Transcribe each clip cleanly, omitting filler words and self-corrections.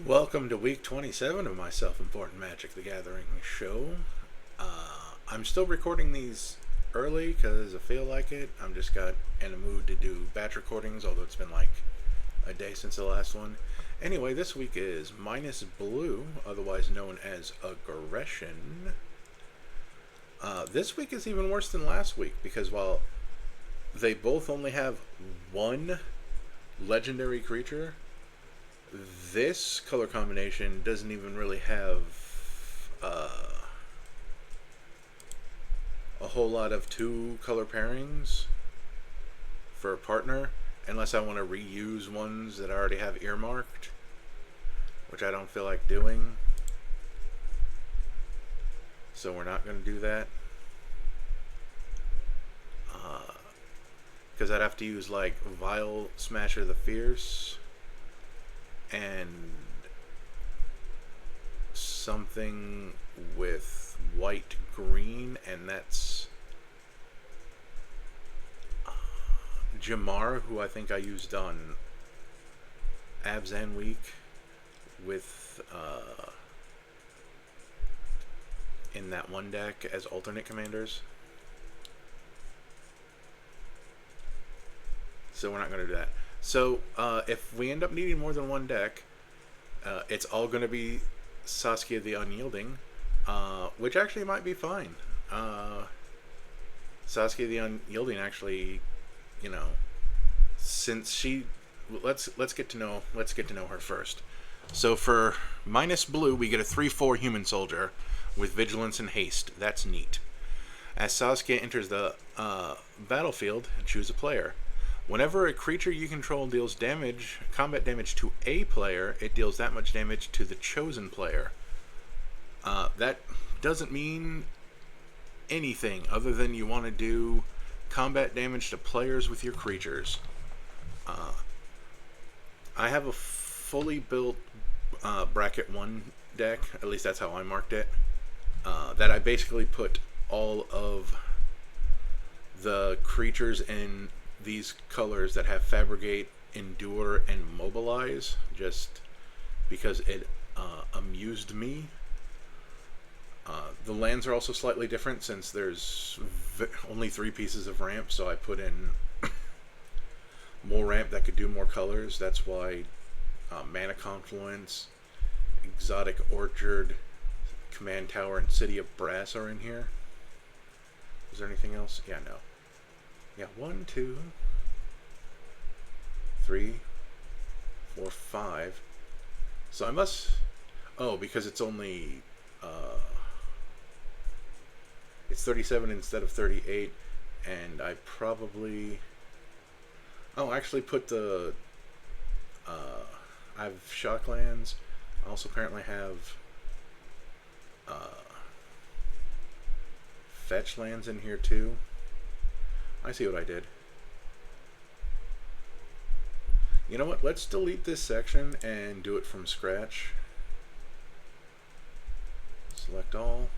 Welcome to week 27 of my Self-Important Magic the Gathering show. I'm still recording these early because I feel like it. I'm just got in a mood to do batch recordings, although it's been like a day since the last one. Anyway, this week is Minus Blue, otherwise known as Aggression. This week is even worse than last week because while they both only have one legendary creature, this color combination doesn't even really have a whole lot of two color pairings for a partner, unless I want to reuse ones that I already have earmarked, which I don't feel like doing. So we're not going to do that. Because I'd have to use like Vile Smasher the Fierce and something with white green, and that's Jamar, who I think I used on Abzan Week with in that one deck as alternate commanders. So we're not going to do that. So if we end up needing more than one deck, it's all going to be Saskia the Unyielding, which actually might be fine. Saskia the Unyielding actually, you know, since she, let's get to know her first. So for minus blue, we get a 3/4 human soldier with vigilance and haste. That's neat. As Saskia enters the battlefield, choose a player. Whenever a creature you control deals damage, combat damage to a player, it deals that much damage to the chosen player. That doesn't mean anything other than you want to do combat damage to players with your creatures. I have a fully built bracket 1 deck, at least that's how I marked it, that I basically put all of the creatures in these colors that have Fabricate, Endure, and Mobilize, just because it amused me. The lands are also slightly different since there's only 3 pieces of ramp, so I put in more ramp that could do more colors. That's why Mana Confluence, Exotic Orchard, Command Tower, and City of Brass are in here. Is there anything else? Yeah, no. Yeah, 1, 2, 3, 4, 5. So I must. Oh, because it's only. It's 37 instead of 38, and I probably. Oh, I actually put the. I have Shocklands. I also apparently have. Fetch lands in here too. I see what I did. You know what? Let's delete this section and do it from scratch. Select all.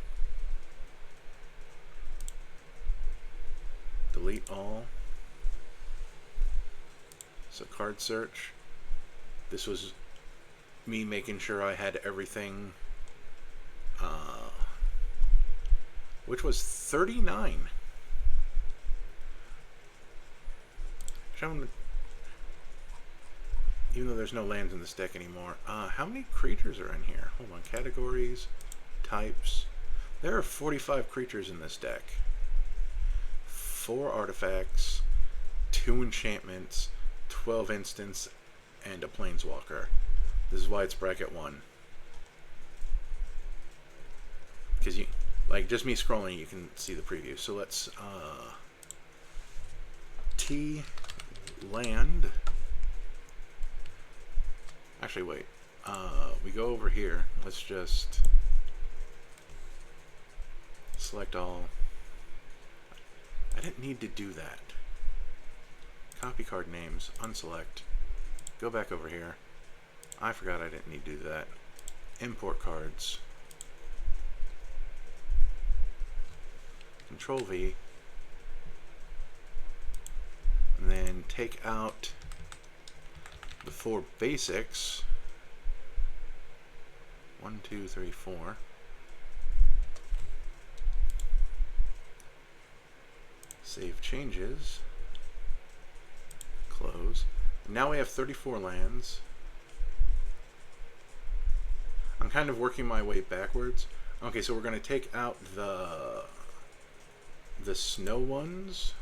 Delete all. So card search. This was me making sure I had everything, which was 39. Even though there's no lands in this deck anymore. How many creatures are in here? Hold on. Categories, types. There are 45 creatures in this deck. 4 artifacts, 2 enchantments, 12 instants, and a planeswalker. This is why it's bracket 1. Because you, like, just me scrolling, you can see the preview. So let's, T land. Actually, wait. We go over here. Let's just select all. I didn't need to do that. Copy card names, unselect. Go back over here. I forgot I didn't need to do that. Import cards. Control V. And then take out the 4 basics 1, 2, 3, 4. Save changes. Close. Now we have 34 lands. I'm kind of working my way backwards. Okay, so we're going to take out the snow ones.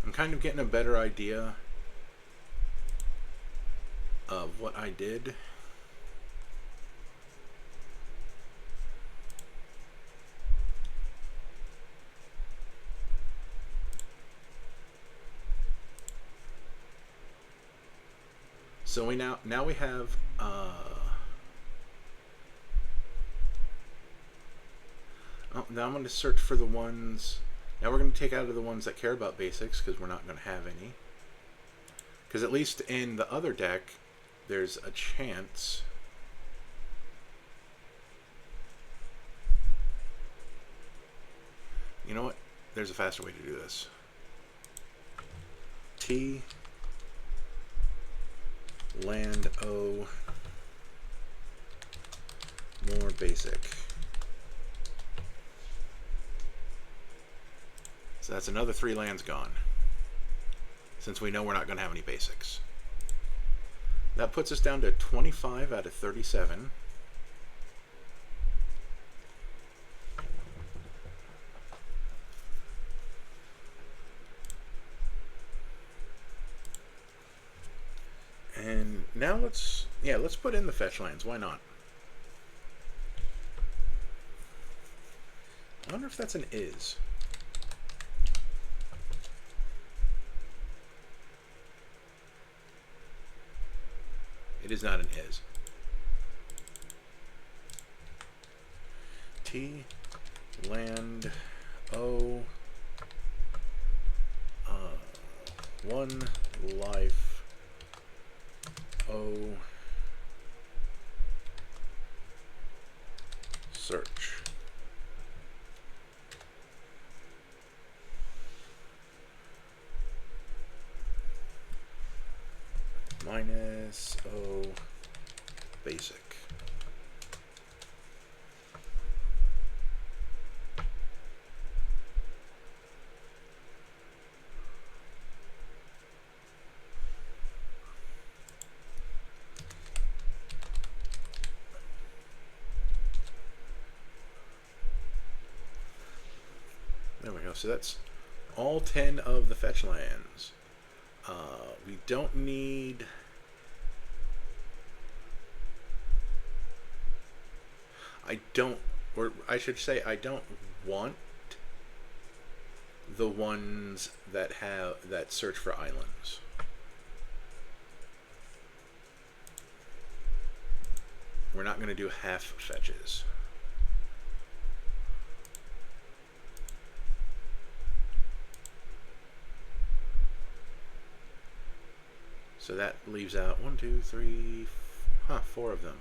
I'm kind of getting a better idea of what I did. So we now we have now I'm going to search for the ones. Now we're going to take out of the ones that care about basics because we're not going to have any. Because at least in the other deck, there's a chance. You know what? There's a faster way to do this. T land O more basic. So that's another 3 lands gone, since we know we're not going to have any basics. That puts us down to 25 out of 37. And now let's put in the fetch lands. Why not? I wonder if that's an is. It is not an is. T land O 1 life O search. Minus O basic. There we go. So that's all 10 of the fetch lands. We don't need... I should say I don't want the ones that search for islands. We're not going to do half fetches. So that leaves out 1, 2, 3, 4 of them.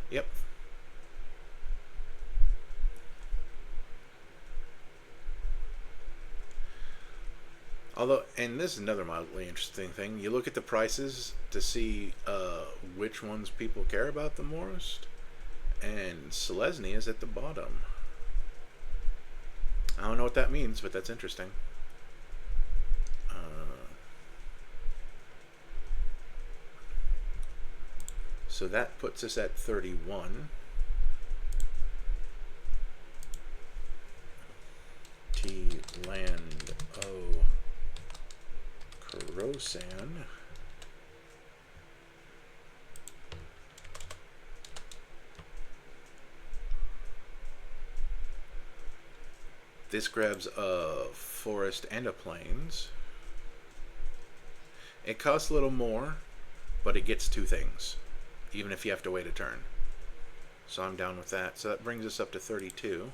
Yep. Although, and this is another mildly interesting thing, you look at the prices to see which ones people care about the most, and Selesny is at the bottom. I don't know what that means, but that's interesting. So that puts us at 31. T land O Krosan. This grabs a forest and a plains. It costs a little more, but it gets 2 things, even if you have to wait a turn. So I'm down with that. So that brings us up to 32.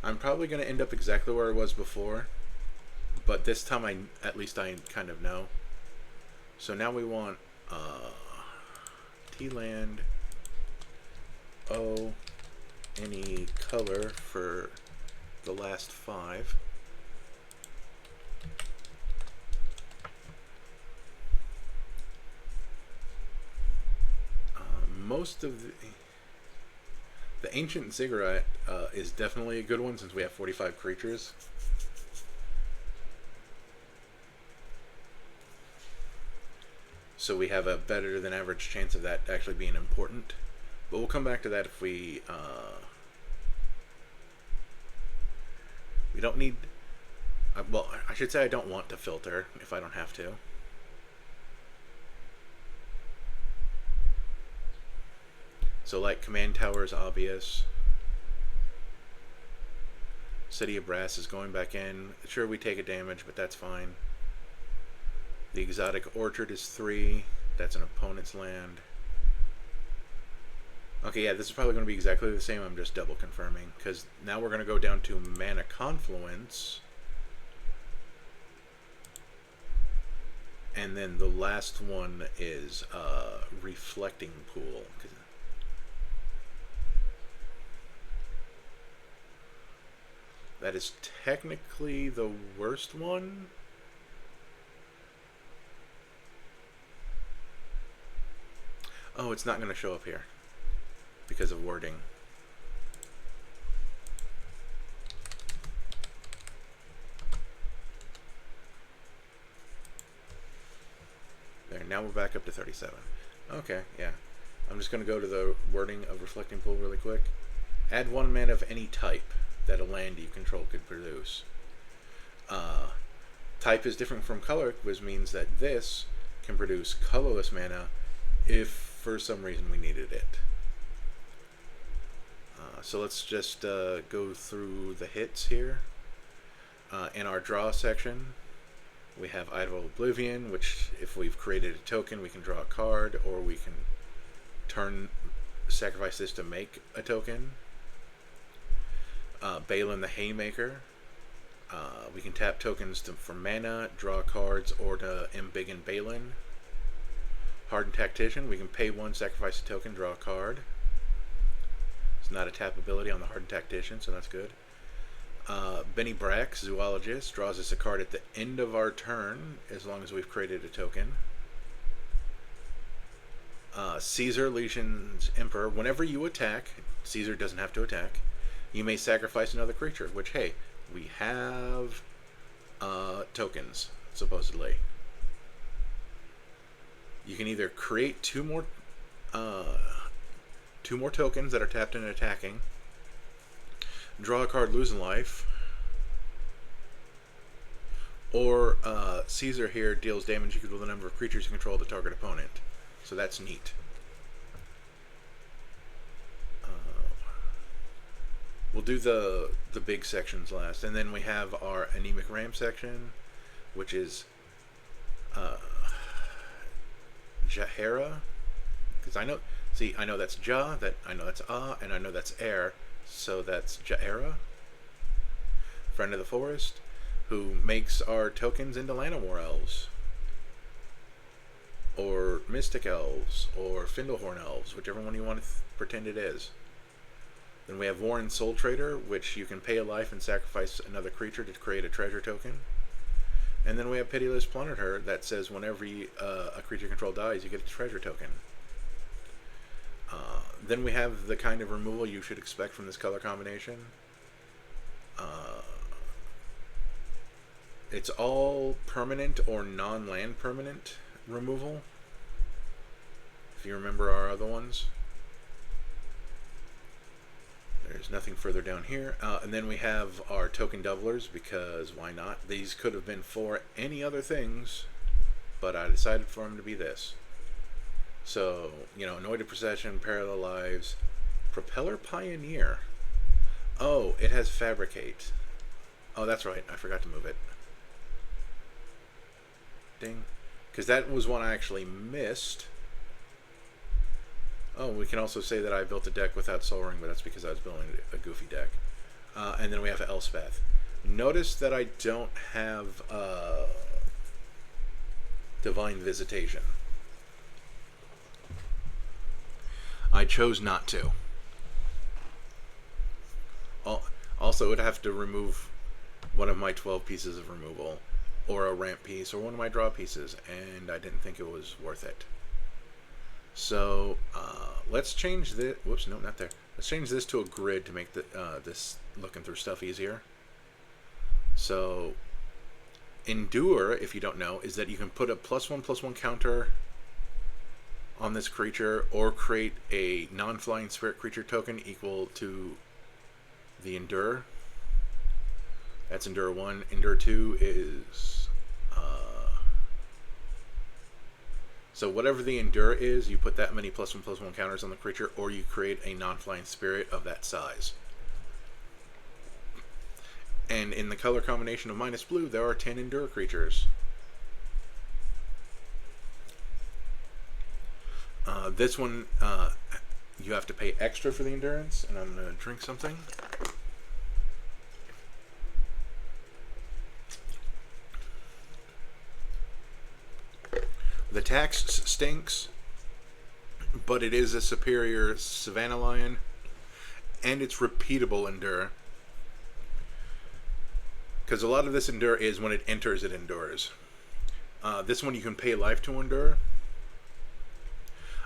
I'm probably going to end up exactly where I was before, but this time at least I kind of know. So now we want T land O any color for the last 5. Most of the Ancient Ziggurat is definitely a good one since we have 45 creatures. So we have a better than average chance of that actually being important. But we'll come back to that if we don't need... well, I should say I don't want to filter if I don't have to. So like Command Tower is obvious. City of Brass is going back in. Sure, we take a damage, but that's fine. The Exotic Orchard is 3. That's an opponent's land. Okay, yeah, this is probably going to be exactly the same. I'm just double confirming. Because now we're going to go down to Mana Confluence. And then the last one is Reflecting Pool. That is technically the worst one. Oh, it's not going to show up here because of wording. There, now we're back up to 37. Okay, yeah. I'm just going to go to the wording of Reflecting Pool really quick. Add 1 mana of any type that a land you control could produce. Type is different from color, which means that this can produce colorless mana if for some reason we needed it. So let's just go through the hits here. In our draw section, we have Idol of Oblivion, which if we've created a token, we can draw a card, or we can sacrifice this to make a token. Balin the Haymaker. We can tap tokens for mana, draw cards, or to embiggen Balin. Hardened Tactician. We can pay 1, sacrifice a token, draw a card. It's not a tap ability on the Hardened Tactician, so that's good. Benny Brack, Zoologist, draws us a card at the end of our turn, as long as we've created a token. Caesar, Legion's Emperor. Whenever you attack, Caesar doesn't have to attack, you may sacrifice another creature, which, hey, we have tokens, supposedly. You can either create two more tokens that are tapped and attacking, draw a card, lose a life, or Caesar here deals damage equal to the number of creatures you control the target opponent. So that's neat. We'll do the big sections last, and then we have our Anemic Ram section, which is Jahera, because I know that's Ja, that I know that's and I know that's Air, so that's Jahera, Friend of the Forest, who makes our tokens into Llanowar Elves, or Mystic Elves, or Findlehorn Elves, whichever one you want to pretend it is. Then we have Warren Soul Trader, which you can pay a life and sacrifice another creature to create a treasure token. And then we have Pitiless Plunderer that says whenever a creature control dies, you get a treasure token. Then we have the kind of removal you should expect from this color combination. It's all permanent or non-land permanent removal, if you remember our other ones. There's nothing further down here. And then we have our token doublers, because why not? These could have been for any other things, but I decided for them to be this. So, Anointed Procession, Parallel Lives, Propeller Pioneer. Oh, it has Fabricate. Oh, that's right. I forgot to move it. Ding. Because that was one I actually missed. Oh, we can also say that I built a deck without Sol Ring, but that's because I was building a goofy deck. And then we have Elspeth. Notice that I don't have Divine Visitation. I chose not to. Also, it would have to remove one of my 12 pieces of removal, or a ramp piece, or one of my draw pieces, and I didn't think it was worth it. So let's change this. Whoops, no, not there. Let's change this to a grid to make this looking through stuff easier. So Endure, if you don't know, is that you can put a +1/+1 counter on this creature, or create a non-flying spirit creature token equal to the Endure. That's Endure 1. Endure 2 is... so whatever the Endure is, you put that many +1/+1 counters on the creature, or you create a non-flying spirit of that size. And in the color combination of -blue, there are 10 Endure creatures. This one, you have to pay extra for the endurance, and I'm going to drink something. The tax stinks, but it is a superior Savannah Lion, and it's repeatable Endure. Because a lot of this Endure is when it enters, it endures. This one you can pay life to Endure.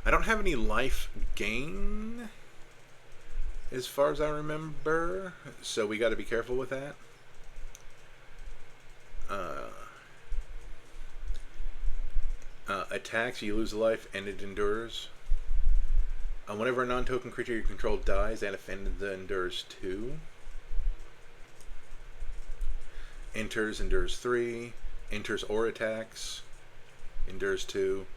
I don't have any life gain, as far as I remember, so we got to be careful with that. Attacks, you lose life, and it endures. Whenever a non-token creature you control dies, that offended the endures 2. Enters, endures 3. Enters or attacks, endures 2.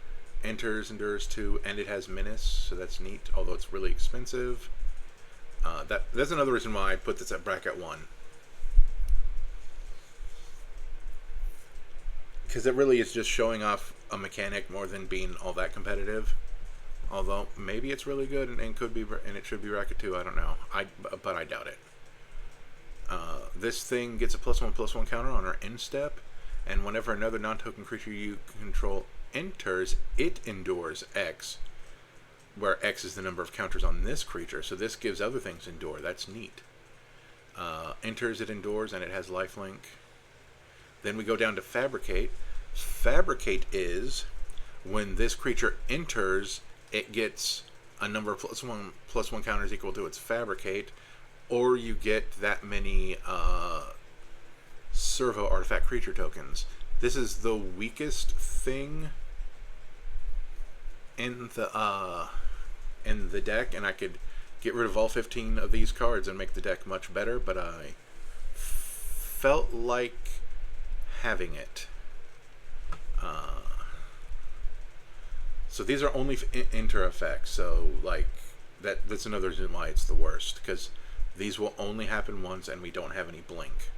Enters, endures 2, and it has menace, so that's neat, although it's really expensive. That's another reason why I put this at bracket 1. Because it really is just showing off a mechanic more than being all that competitive. Although maybe it's really good and could be, and it should be bracket 2. I don't know. But I doubt it. This thing gets a +1/+1 counter on our end step, and whenever another non-token creature you control enters, it endures X, where X is the number of counters on this creature. So this gives other things endure. That's neat. Enters, it endures, and it has lifelink. Then we go down to Fabricate. Fabricate is when this creature enters, it gets a number of +1/+1 counters equal to its Fabricate, or you get that many Servo artifact creature tokens. This is the weakest thing in the deck, and I could get rid of all 15 of these cards and make the deck much better, but I felt like having it. So these are only enter effects, so like that's another reason why it's the worst, because these will only happen once and we don't have any blink.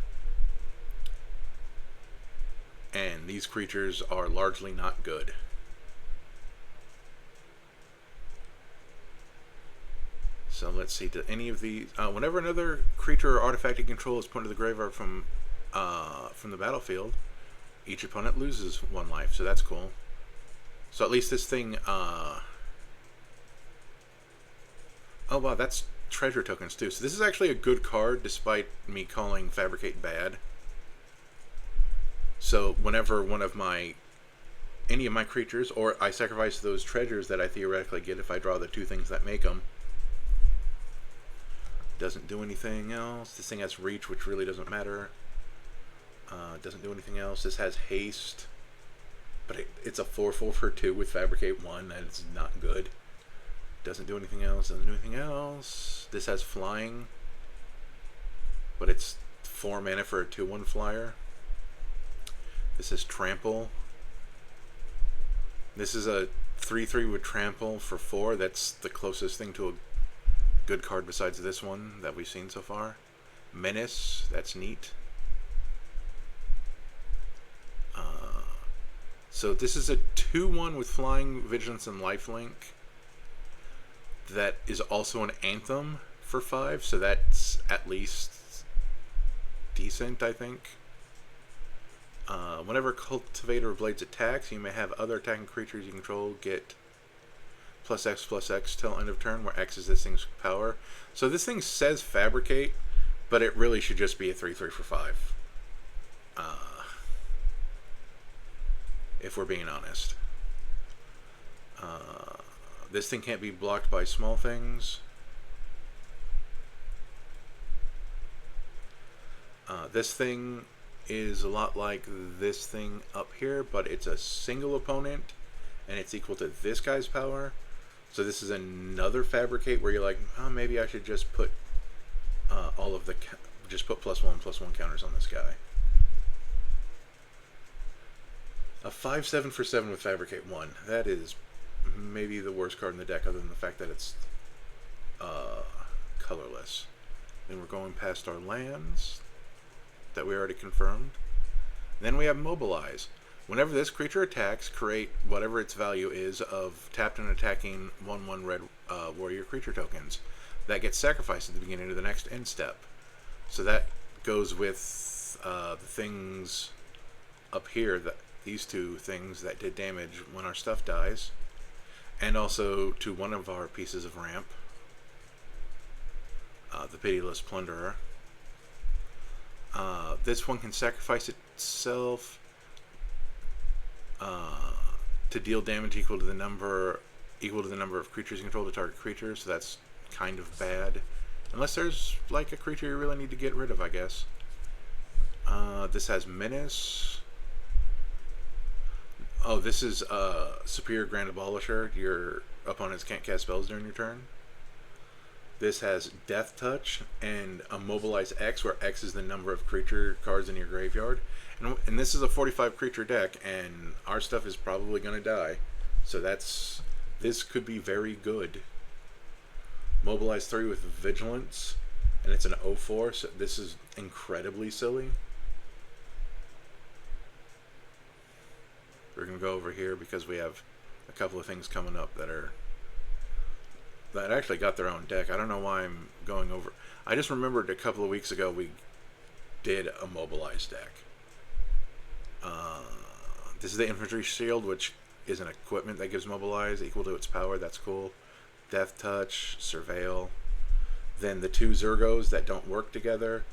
And these creatures are largely not good. So let's see, do any of these... whenever another creature or artifact you control is put into the graveyard from the battlefield, each opponent loses 1 life, so that's cool. So at least this thing... oh wow, that's treasure tokens too. So this is actually a good card, despite me calling Fabricate bad. So whenever any of my creatures, or I sacrifice those treasures that I theoretically get if I draw the 2 things that make them, doesn't do anything else. This thing has reach, which really doesn't matter. Doesn't do anything else. This has haste, but it's a 4/4 for 2 with Fabricate 1. That's not good. Doesn't do anything else. Doesn't do anything else. This has flying, but it's 4 mana for a 2/1 flyer. This is trample. This is a 3/3 with trample for 4. That's the closest thing to a good card besides this one that we've seen so far. Menace, that's neat. So this is a 2/1 with flying, vigilance, and lifelink that is also an anthem for 5, so that's at least decent, I think. Whenever Cultivator of Blades attacks, you may have other attacking creatures you control get +X/+X till end of turn, where X is this thing's power. So this thing says Fabricate, But it really should just be a 3/3 for 5. If we're being honest. This thing can't be blocked by small things. This thing is a lot like this thing up here, but it's a single opponent, and it's equal to this guy's power. So this is another fabricate where you're like, oh, maybe I should just put all of the just put +1/+1 counters on this guy. A 5/7 for 7 with fabricate 1. That is maybe the worst card in the deck, other than the fact that it's colorless. Then we're going past our lands that we already confirmed. Then we have Mobilize. Whenever this creature attacks, create whatever its value is of tapped and attacking 1/1 red warrior creature tokens. That gets sacrificed at the beginning of the next end step. So that goes with the things up here, that these two things that did damage when our stuff dies. And also to one of our pieces of ramp, the Pitiless Plunderer. This one can sacrifice itself to deal damage equal to the number of creatures you control to target creatures. So that's kind of bad, unless there's like a creature you really need to get rid of, I guess. This has Menace. Oh, this is Superior Grand Abolisher. Your opponents can't cast spells during your turn. This has Death Touch and a Mobilize X, where X is the number of creature cards in your graveyard. And this is a 45 creature deck, and our stuff is probably going to die. So this could be very good. Mobilize 3 with Vigilance, and it's an 0/4, so this is incredibly silly. We're going to go over here because we have a couple of things coming up that actually got their own deck. I don't know why I'm going over. I just remembered a couple of weeks ago we did a Mobilize deck. This is the Infantry Shield, which is an equipment that gives Mobilize equal to its power. That's cool. Death Touch, Surveil. Then the 2 Zergos that don't work together,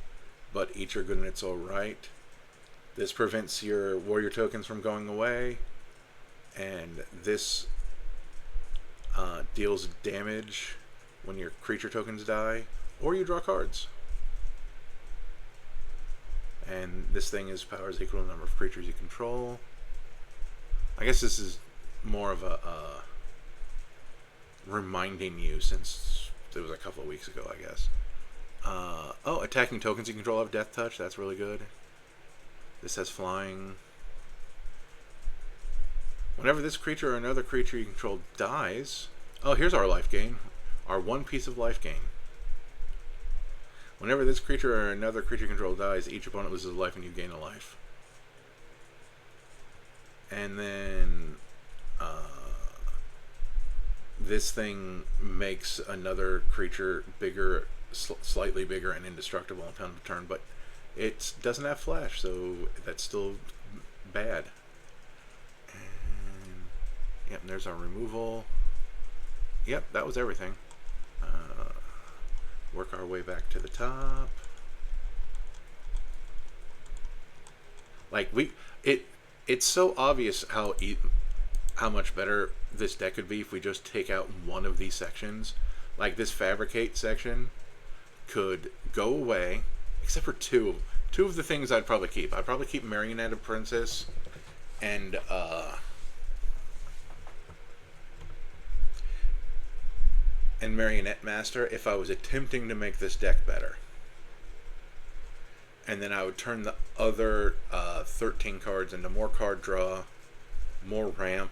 but each are good in its own right. This prevents your warrior tokens from going away, and this deals damage when your creature tokens die, or you draw cards. And this thing is power is equal to the number of creatures you control. I guess this is more of a reminding you, since it was a couple of weeks ago, I guess. Oh, attacking tokens you control have Death Touch. That's really good. This has Flying. Whenever this creature or another creature you control dies... Oh, here's our life gain. Our 1 piece of life gain. Whenever this creature or another creature you control dies, each opponent loses a life and you gain a life. And then... this thing makes another creature bigger, slightly bigger and indestructible on turn, but it doesn't have flash, so that's still bad. And yep, there's our removal. Yep, that was everything. Work our way back to the top. Like it's so obvious how much better this deck could be if we just take out one of these sections. Like this Fabricate section could go away, except for two of the things I'd probably keep. I'd probably keep Marionette Princess and Marionette Master if I was attempting to make this deck better. And then I would turn the other 13 cards into more card draw, more ramp,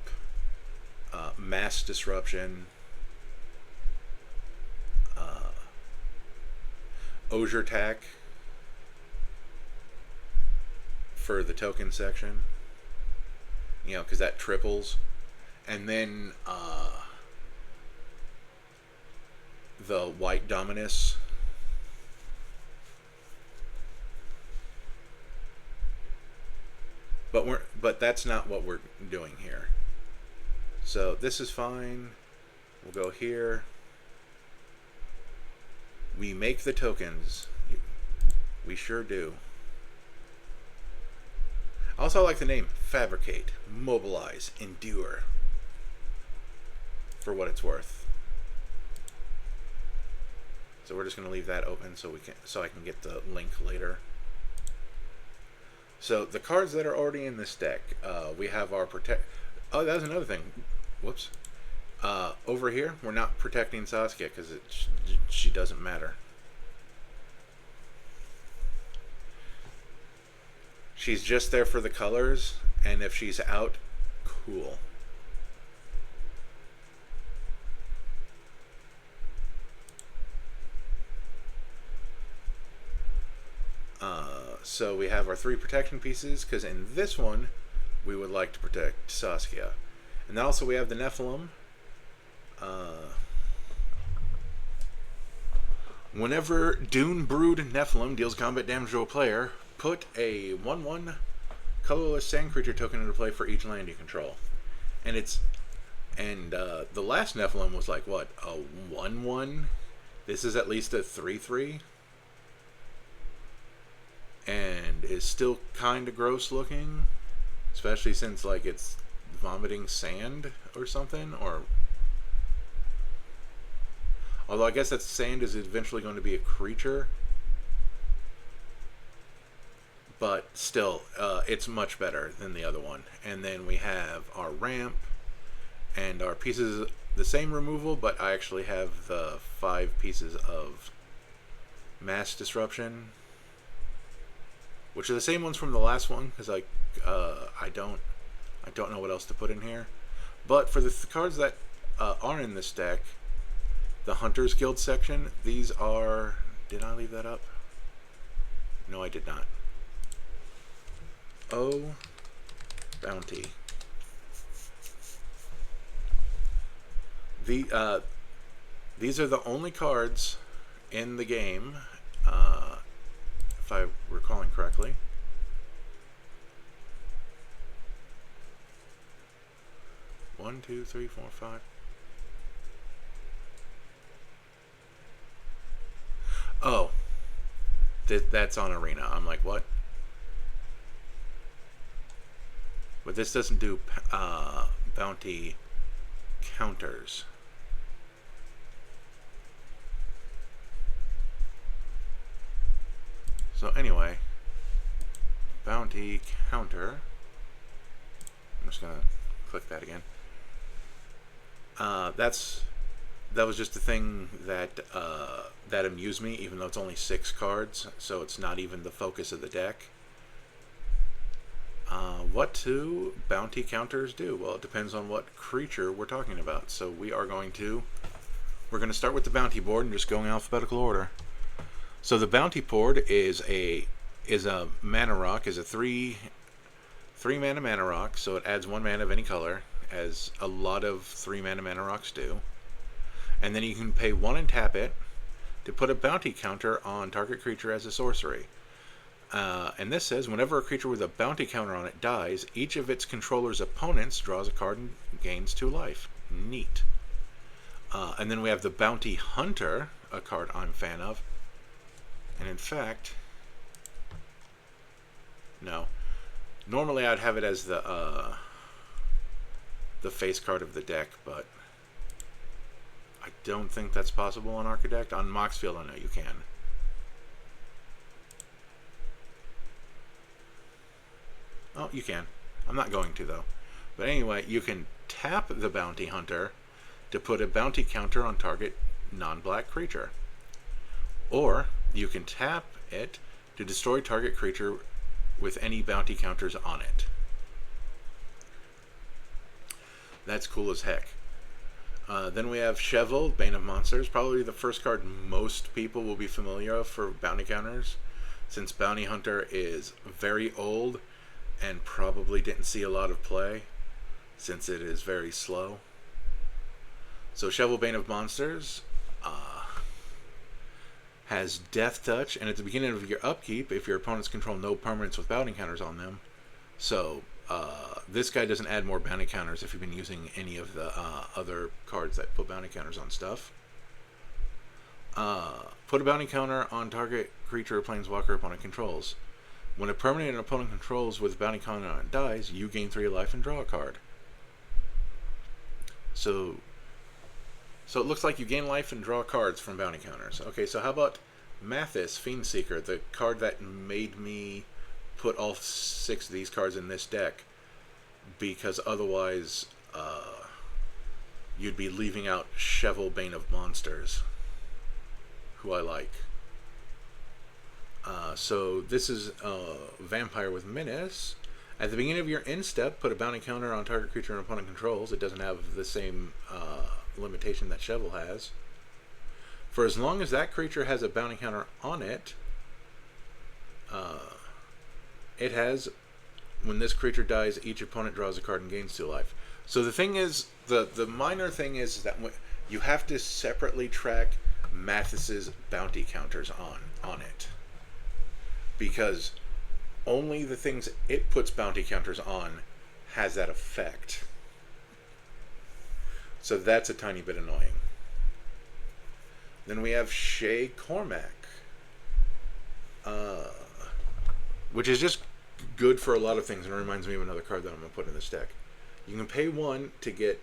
mass disruption, Osier Tack for the token section, you know, because that triples, and then the White Dominus. But that's not what we're doing here. So this is fine. We'll go here. We make the tokens. We sure do. I also like the name Fabricate, Mobilize, Endure. For what it's worth. So we're just going to leave that open so I can get the link later. So the cards that are already in this deck, we have our protect. Oh, that was another thing. Whoops. Over here, we're not protecting Saskia because she doesn't matter. She's just there for the colors, and if she's out, cool. So we have our 3 protection pieces, because in this one, we would like to protect Saskia. And then also we have the Nephilim. Whenever Dune Brood Nephilim deals combat damage to a player, put a 1/1 colorless sand creature token into play for each land you control. And the last Nephilim was like, what, a 1/1? This is at least a 3/3. And is still kind of gross looking, especially since like it's vomiting sand or something. Or although I guess that sand is eventually going to be a creature, but still, it's much better than the other one. And then we have our ramp and our pieces, the same removal, but I actually have the 5 pieces of mass disruption, which are the same ones from the last one, because I don't know what else to put in here. But for the cards that are in this deck, the Hunters Guild section, these are. Did I leave that up? No, I did not. Oh, bounty. These are the only cards in the game. If I'm recalling correctly. One, two, three, four, five. Oh, that's on Arena. I'm like, what? But this doesn't do bounty counters. So anyway, bounty counter. I'm just gonna click that again. That was just a thing that that amused me, even though it's only 6 cards, so it's not even the focus of the deck. What do bounty counters do? Well, it depends on what creature we're talking about. So we're going to start with the bounty board and just go in alphabetical order. So the bounty board is a mana rock, is a 3 mana rock, so it adds 1 mana of any color, as a lot of 3 mana rocks do. And then you can pay 1 and tap it to put a bounty counter on target creature as a sorcery. And this says, whenever a creature with a bounty counter on it dies, each of its controller's opponents draws a card and gains 2 life. Neat. And then we have the Bounty Hunter, a card I'm a fan of. And in fact, no. Normally I'd have it as the face card of the deck, but I don't think that's possible on Archidect. On Moxfield, I know you can. Oh, you can. I'm not going to, though. But anyway, you can tap the Bounty Hunter to put a bounty counter on target non-black creature. Or you can tap it to destroy target creature with any bounty counters on it. That's cool as heck. Then we have Shevel, Bane of Monsters, probably the first card most people will be familiar with for bounty counters, since Bounty Hunter is very old and probably didn't see a lot of play, since it is very slow. So Shevel, Bane of Monsters has Death Touch, and at the beginning of your upkeep, if your opponents control no permanents with bounty counters on them. So this guy doesn't add more bounty counters if you've been using any of the other cards that put bounty counters on stuff. Put a bounty counter on target creature or planeswalker opponent controls. When a permanent an opponent controls with a bounty counter on it dies, you gain 3 life and draw a card. So it looks like you gain life and draw cards from bounty counters. Okay, so how about Mathis, Fiendseeker, the card that made me put all 6 of these cards in this deck, because otherwise you'd be leaving out Cheval, Bane of Monsters, who I like. So this is Vampire with Menace. At the beginning of your end step, put a bounty counter on target creature and opponent controls. It doesn't have the same limitation that Cheval has. For as long as that creature has a bounty counter on it, it has, when this creature dies, each opponent draws a card and gains 2 life. So the thing is, the minor thing is that you have to separately track Mathis's bounty counters on it, because only the things it puts bounty counters on has that effect. So that's a tiny bit annoying. Then we have Shay Cormac, which is just good for a lot of things, and it reminds me of another card that I'm going to put in this deck. You can pay 1 to get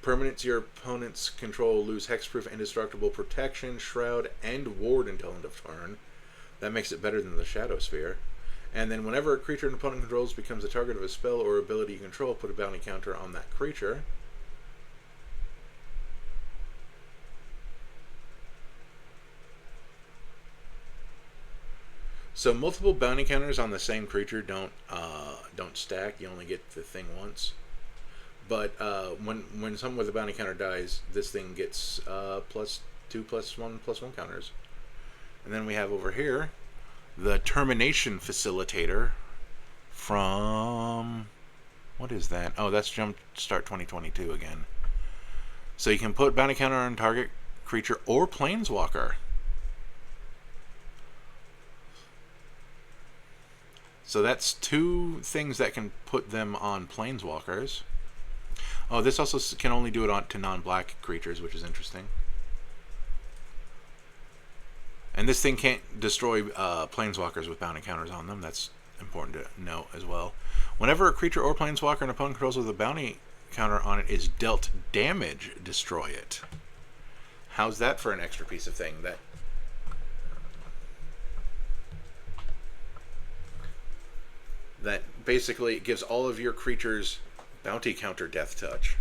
permanents your opponent's control lose hexproof, indestructible, protection, shroud, and ward until end of turn. That makes it better than the Shadow Sphere. And then whenever a creature an opponent controls becomes the target of a spell or ability you control, put a bounty counter on that creature. So multiple bounty counters on the same creature don't stack. You only get the thing once. But when someone with a bounty counter dies, this thing gets +2, +1 counters. And then we have over here the Termination Facilitator from, what is that? Oh, that's Jumpstart 2022 again. So you can put bounty counter on target creature or planeswalker. So that's 2 things that can put them on planeswalkers. Oh, this also can only do it to non-black creatures, which is interesting. And this thing can't destroy planeswalkers with bounty counters on them. That's important to know as well. Whenever a creature or planeswalker an opponent controls with a bounty counter on it is dealt damage, destroy it. How's that for an extra piece of thing? That basically gives all of your creatures bounty counter death touch.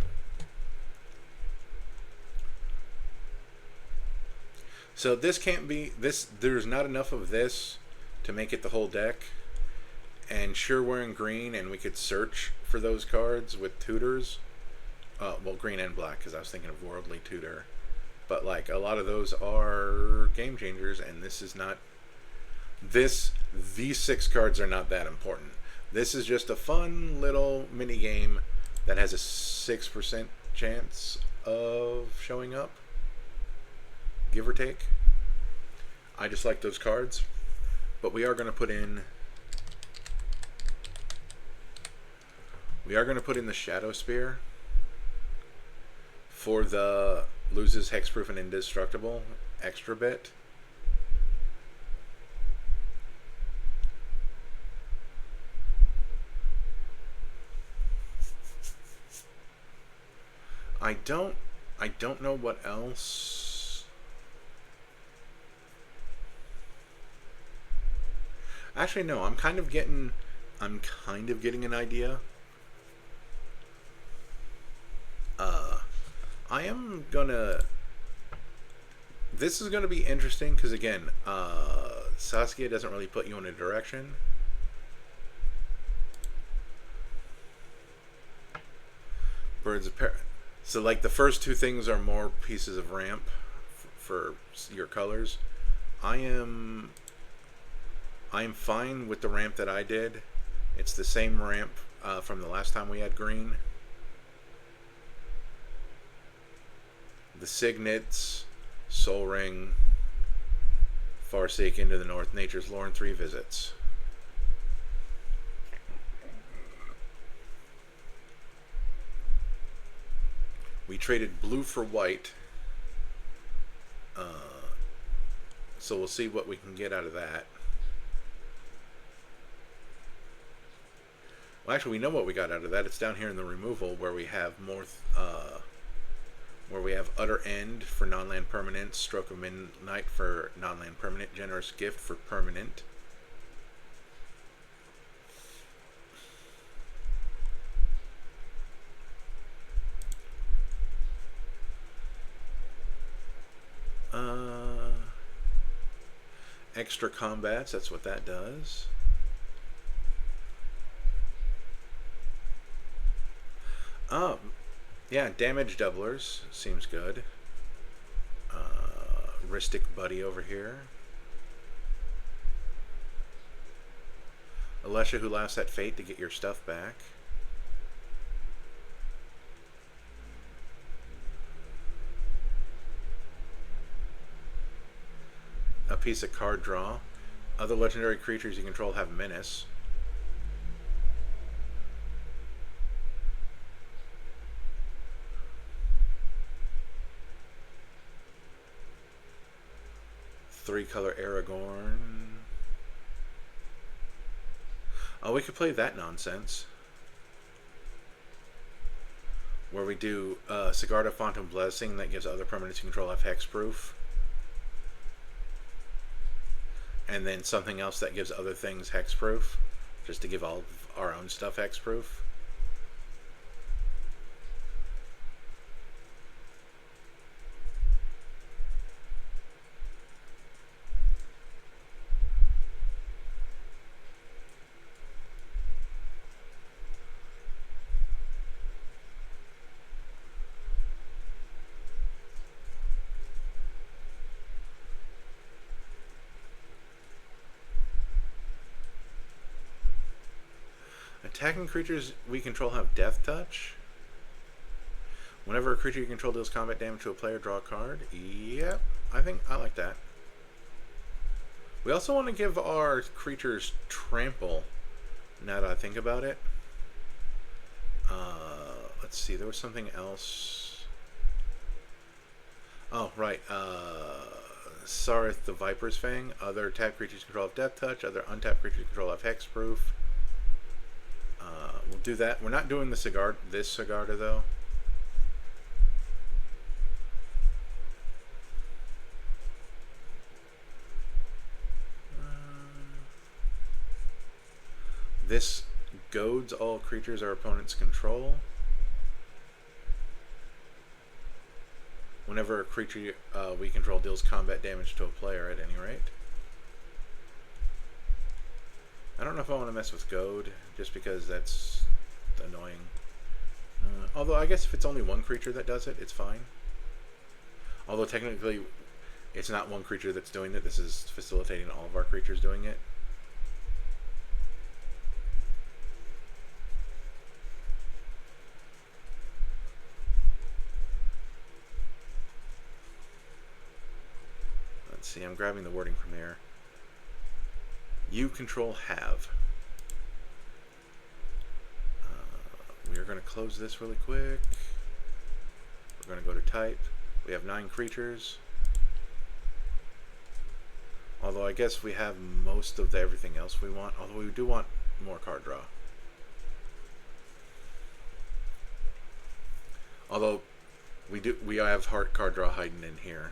So this can't be this. There's not enough of this to make it the whole deck. And sure, we're in green, and we could search for those cards with tutors. Well, green and black, because I was thinking of Worldly Tutor. But like a lot of those are game changers, and this is not. These 6 cards are not that important. This is just a fun little mini game that has a 6% chance of showing up, give or take. I just like those cards, but we are going to put in the Shadow Spear for the loses hexproof and indestructible extra bit. I don't know what else. Actually, no. I'm kind of getting an idea. I am gonna. This is gonna be interesting because again, Saskia doesn't really put you in a direction. Birds of Paradise. So like the first 2 things are more pieces of ramp for your colors. I am fine with the ramp that I did. It's the same ramp from the last time we had green. The Signets, Soul Ring, Farseek into the North, Nature's Lore, and 3 visits. We traded blue for white so we'll see what we can get out of that. Well, actually, we know what we got out of that. It's down here in the removal where we have more, where we have Utter End for non-land permanent, Stroke of Midnight for non-land permanent, Generous Gift for permanent. Extra combats, that's what that does. Yeah, damage doublers seems good. Ristic Buddy over here. Alesha who laughs at fate to get your stuff back. A piece of card draw. Other legendary creatures you control have menace. Three-color Aragorn. Oh, we could play that nonsense. Where we do Sigarda Phantom Blessing that gives other permanents you control have hexproof. And then something else that gives other things hexproof. Just to give all of our own stuff hexproof. Attacking creatures we control have Death Touch. Whenever a creature you control deals combat damage to a player, draw a card. Yep, I think I like that. We also want to give our creatures trample, now that I think about it. Let's see, there was something else. Oh, right. Sarith the Viper's Fang. Other tapped creatures control have Death Touch. Other untapped creatures control have Hexproof. We'll do that. We're not doing the Sigarda though. This goads all creatures our opponents control. Whenever a creature we control deals combat damage to a player at any rate. I don't know if I want to mess with goad, just because that's annoying. Although I guess if it's only one creature that does it, it's fine. Although technically it's not one creature that's doing it, this is facilitating all of our creatures doing it. Let's see, I'm grabbing the wording from there. You control have. We are going to close this really quick. We're going to go to type. We have 9 creatures. Although I guess we have most of everything else we want. Although we do want more card draw. Although we have heart card draw hiding in here.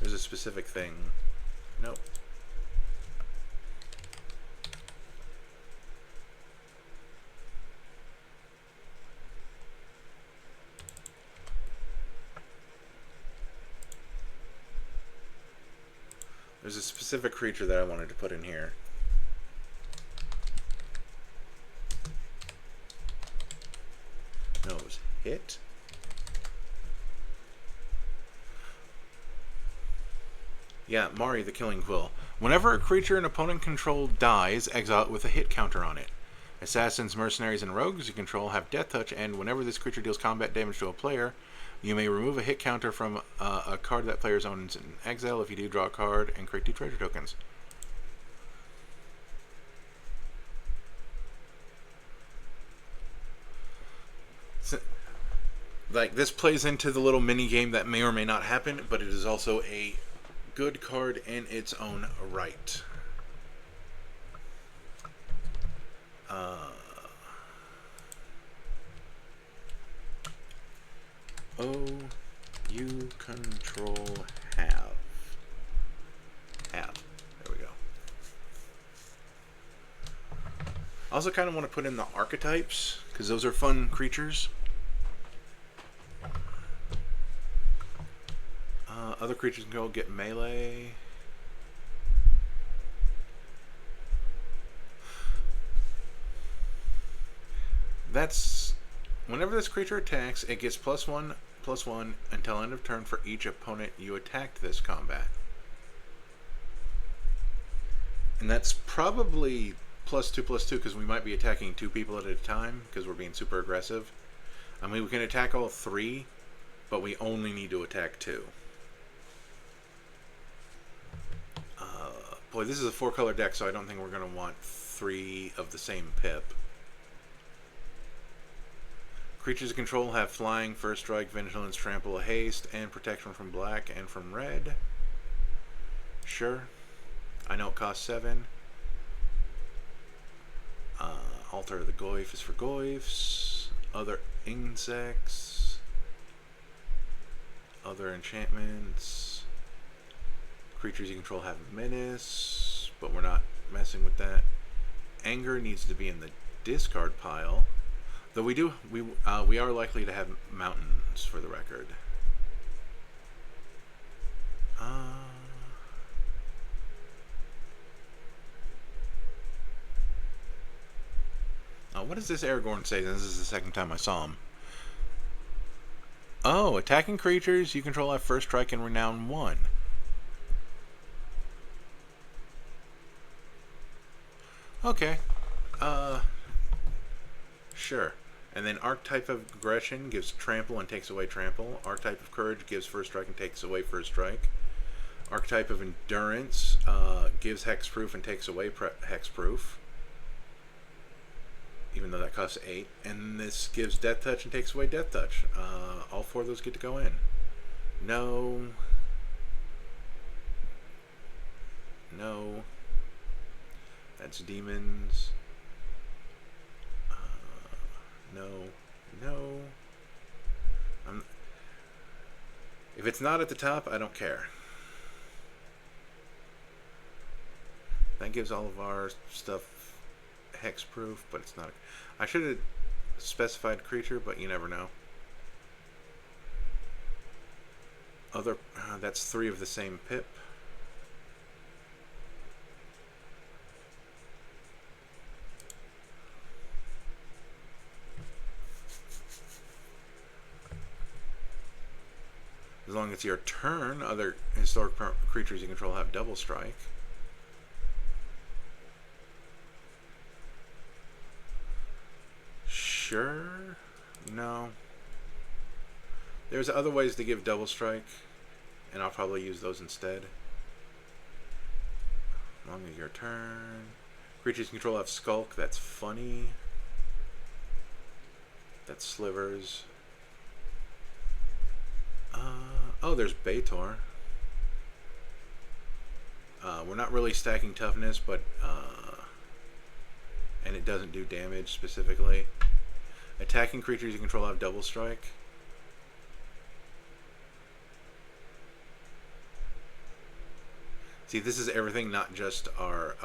There's a specific thing. Nope. There's a specific creature that I wanted to put in here. No, it was hit. Yeah, Mari the Killing Quill. Whenever a creature an opponent control dies, exile it with a hit counter on it. Assassins, mercenaries, and rogues you control have Death Touch, and whenever this creature deals combat damage to a player, you may remove a hit counter from a card that players owns in exile. If you do, draw a card and create 2 treasure tokens. like this plays into the little mini game that may or may not happen, but it is also a good card in its own right. Oh, you control have. Have. There we go. I also kind of want to put in the archetypes, because those are fun creatures. Other creatures can go get melee. That's... Whenever this creature attacks, it gets +1/+1 until end of turn for each opponent you attacked this combat. And that's probably +2/+2 because we might be attacking 2 people at a time because we're being super aggressive. I mean, we can attack all 3, but we only need to attack 2. Boy, this is a 4-color deck, so I don't think we're going to want 3 of the same pip. Creatures of control have flying, first strike, vigilance, trample, haste, and protection from black and from red. Sure. I know it costs 7. Altar of the Goyf is for Goyfs. Other insects. Other enchantments. Creatures you control have menace, but we're not messing with that. Anger needs to be in the discard pile. Though we are likely to have mountains for the record. What does this Aragorn say? This is the second time I saw him. Oh, attacking creatures you control have first strike and renown 1. Okay. Sure. And then Archetype of Aggression gives trample and takes away trample. Archetype of Courage gives first strike and takes away first strike. Archetype of Endurance gives hexproof and takes away hexproof. Even though that costs 8. And this gives Death Touch and takes away Death Touch. All 4 of those get to go in. No. No. That's demons. No. No. If it's not at the top, I don't care. That gives all of our stuff hexproof, but it's not. I should have specified creature, but you never know. Other. That's 3 of the same pip. As long as it's your turn, other historic creatures you control have double strike. Sure? No. There's other ways to give double strike, and I'll probably use those instead. As long as your turn. Creatures you control have skulk, that's funny. That's slivers. Oh, there's Baitor. We're not really stacking toughness, but and it doesn't do damage specifically. Attacking creatures you control have double strike. See, this is everything, not just our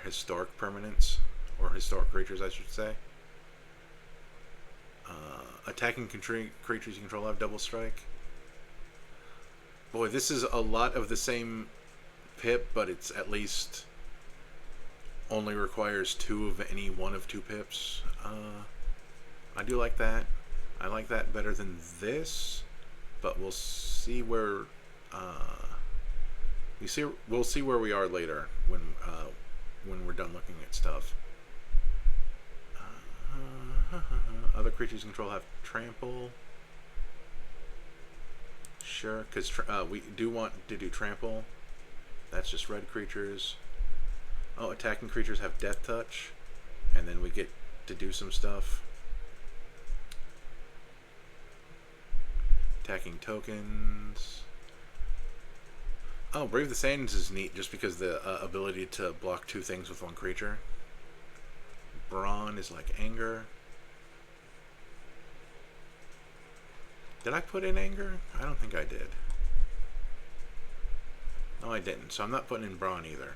historic permanents, or historic creatures, I should say. Attacking creatures you control have double strike. Boy, this is a lot of the same pip, but it's at least only requires 2 of any one of 2 pips. I do like that. I like that better than this, but we'll see where we'll see where we are later when we're done looking at stuff. Other creatures you control have trample. Sure, because we do want to do trample. That's just red creatures. Oh, attacking creatures have death touch, and then we get to do some stuff. Attacking tokens. Oh, Brave the Sands is neat just because the ability to block 2 things with 1 creature. Brawn is like anger. Did I put in anger? I don't think I did. No, I didn't. So I'm not putting in brawn either.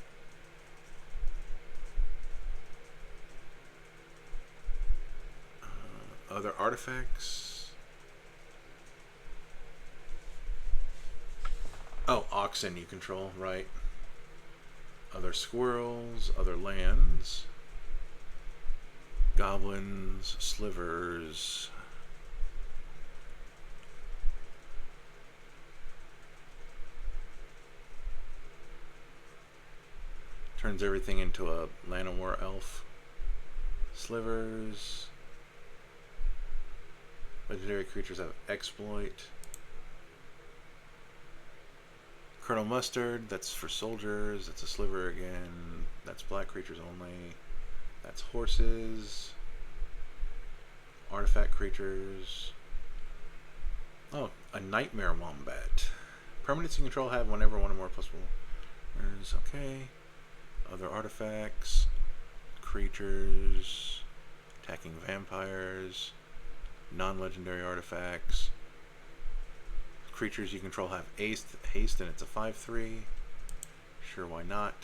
Other artifacts. Oh, oxen you control, right. Other squirrels, other lands. Goblins, slivers. Turns everything into a Llanowar elf. Slivers. Legendary creatures have exploit. Colonel Mustard, that's for soldiers. That's a sliver again. That's black creatures only. That's horses. Artifact creatures. Oh, a Nightmare Wombat. Permanents you control have whenever one or more possible. There's okay. Other artifacts. Creatures. Attacking vampires. Non-legendary artifacts. Creatures you control have haste and it's a 5/3. Sure, why not?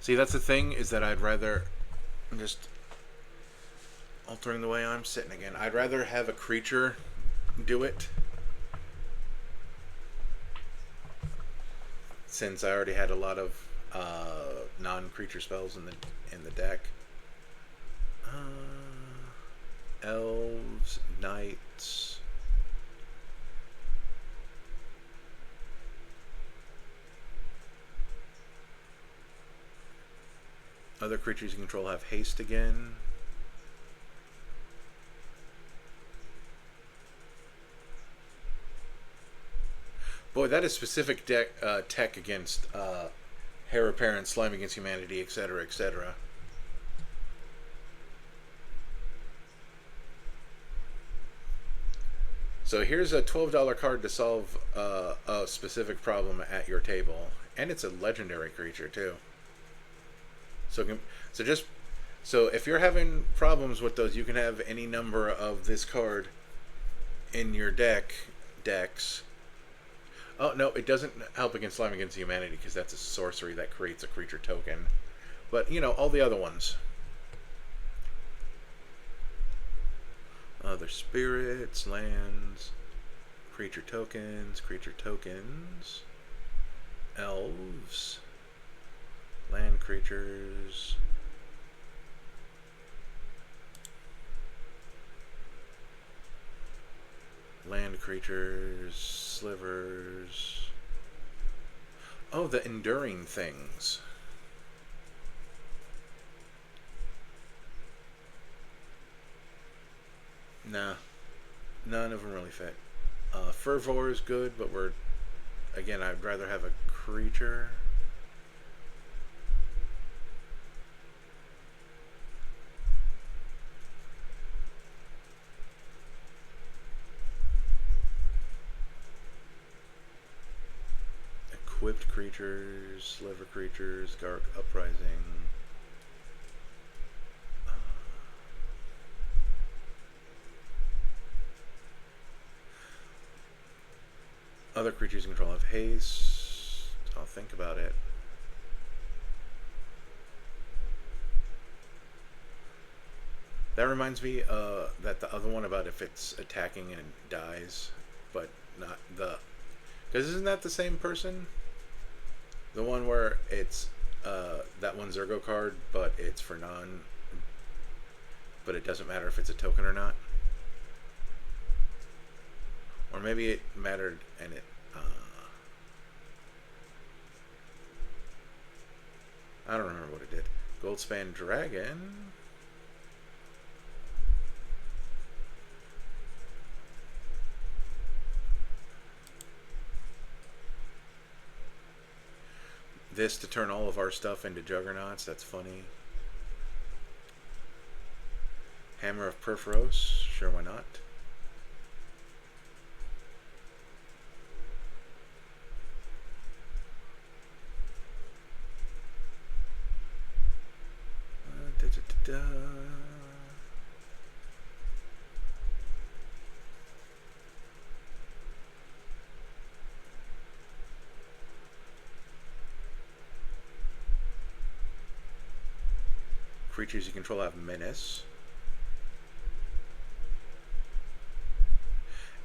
See, that's the thing, is that I'd rather, I'm just altering the way I'm sitting again. I'd rather have a creature do it, since I already had a lot of non-creature spells in the deck. Elves, knights. Other creatures you control have haste again. Boy, that is specific tech against Heir Apparent, Slime Against Humanity, etc., etc. So here's a $12 card to solve a specific problem at your table, and it's a legendary creature too. So if you're having problems with those, you can have any number of this card in your decks. Oh no, it doesn't help against Slime Against Humanity because that's a sorcery that creates a creature token. But you know, all the other ones. Other spirits, lands, creature tokens, elves, land creatures, slivers. Oh, the enduring things. Nah, none of them really fit. Fervor is good, but again, I'd rather have a creature. Equipped creatures, sliver creatures, Gark Uprising. Other creatures you control have haste. I'll think about it. That reminds me that the other one about if it's attacking and it dies, but not the... Because isn't that the same person? The one where it's that one Zergo card, but it's for non... But it doesn't matter if it's a token or not. Or maybe it mattered and it... I don't remember what it did. Goldspan Dragon... This to turn all of our stuff into juggernauts. That's funny. Hammer of Perforos. Sure, why not? Da, da, da, da. Creatures you control have menace.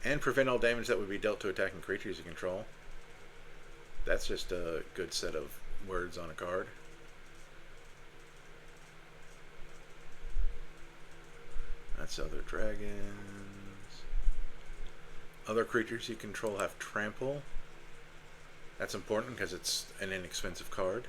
And prevent all damage that would be dealt to attacking creatures you control. That's just a good set of words on a card. That's other dragons. Other creatures you control have trample. That's important because it's an inexpensive card.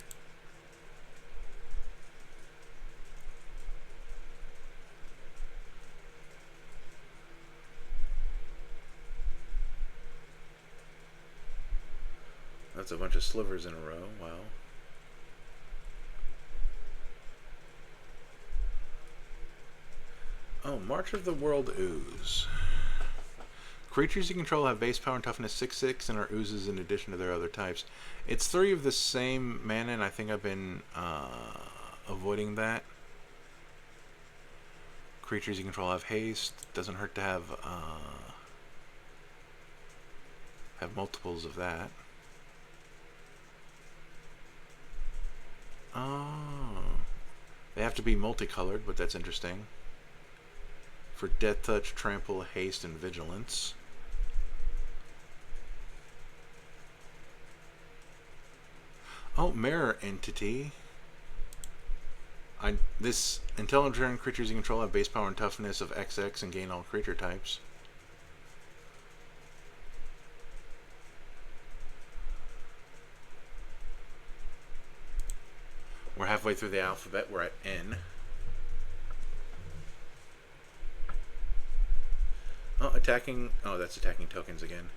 That's a bunch of slivers in a row. Wow. Oh, March of the World Ooze. Creatures you control have base power and toughness 6/6 and are oozes in addition to their other types. It's 3 of the same mana, and I think I've been avoiding that. Creatures you control have haste. Doesn't hurt to have multiples of that. Oh, they have to be multicolored, but that's interesting. For Death Touch, Trample, Haste, and Vigilance. Oh, Mirror Entity. This until in turn, creatures you control have base power and toughness of XX and gain all creature types. We're halfway through the alphabet. We're at N. Oh, attacking. Oh, that's attacking tokens again.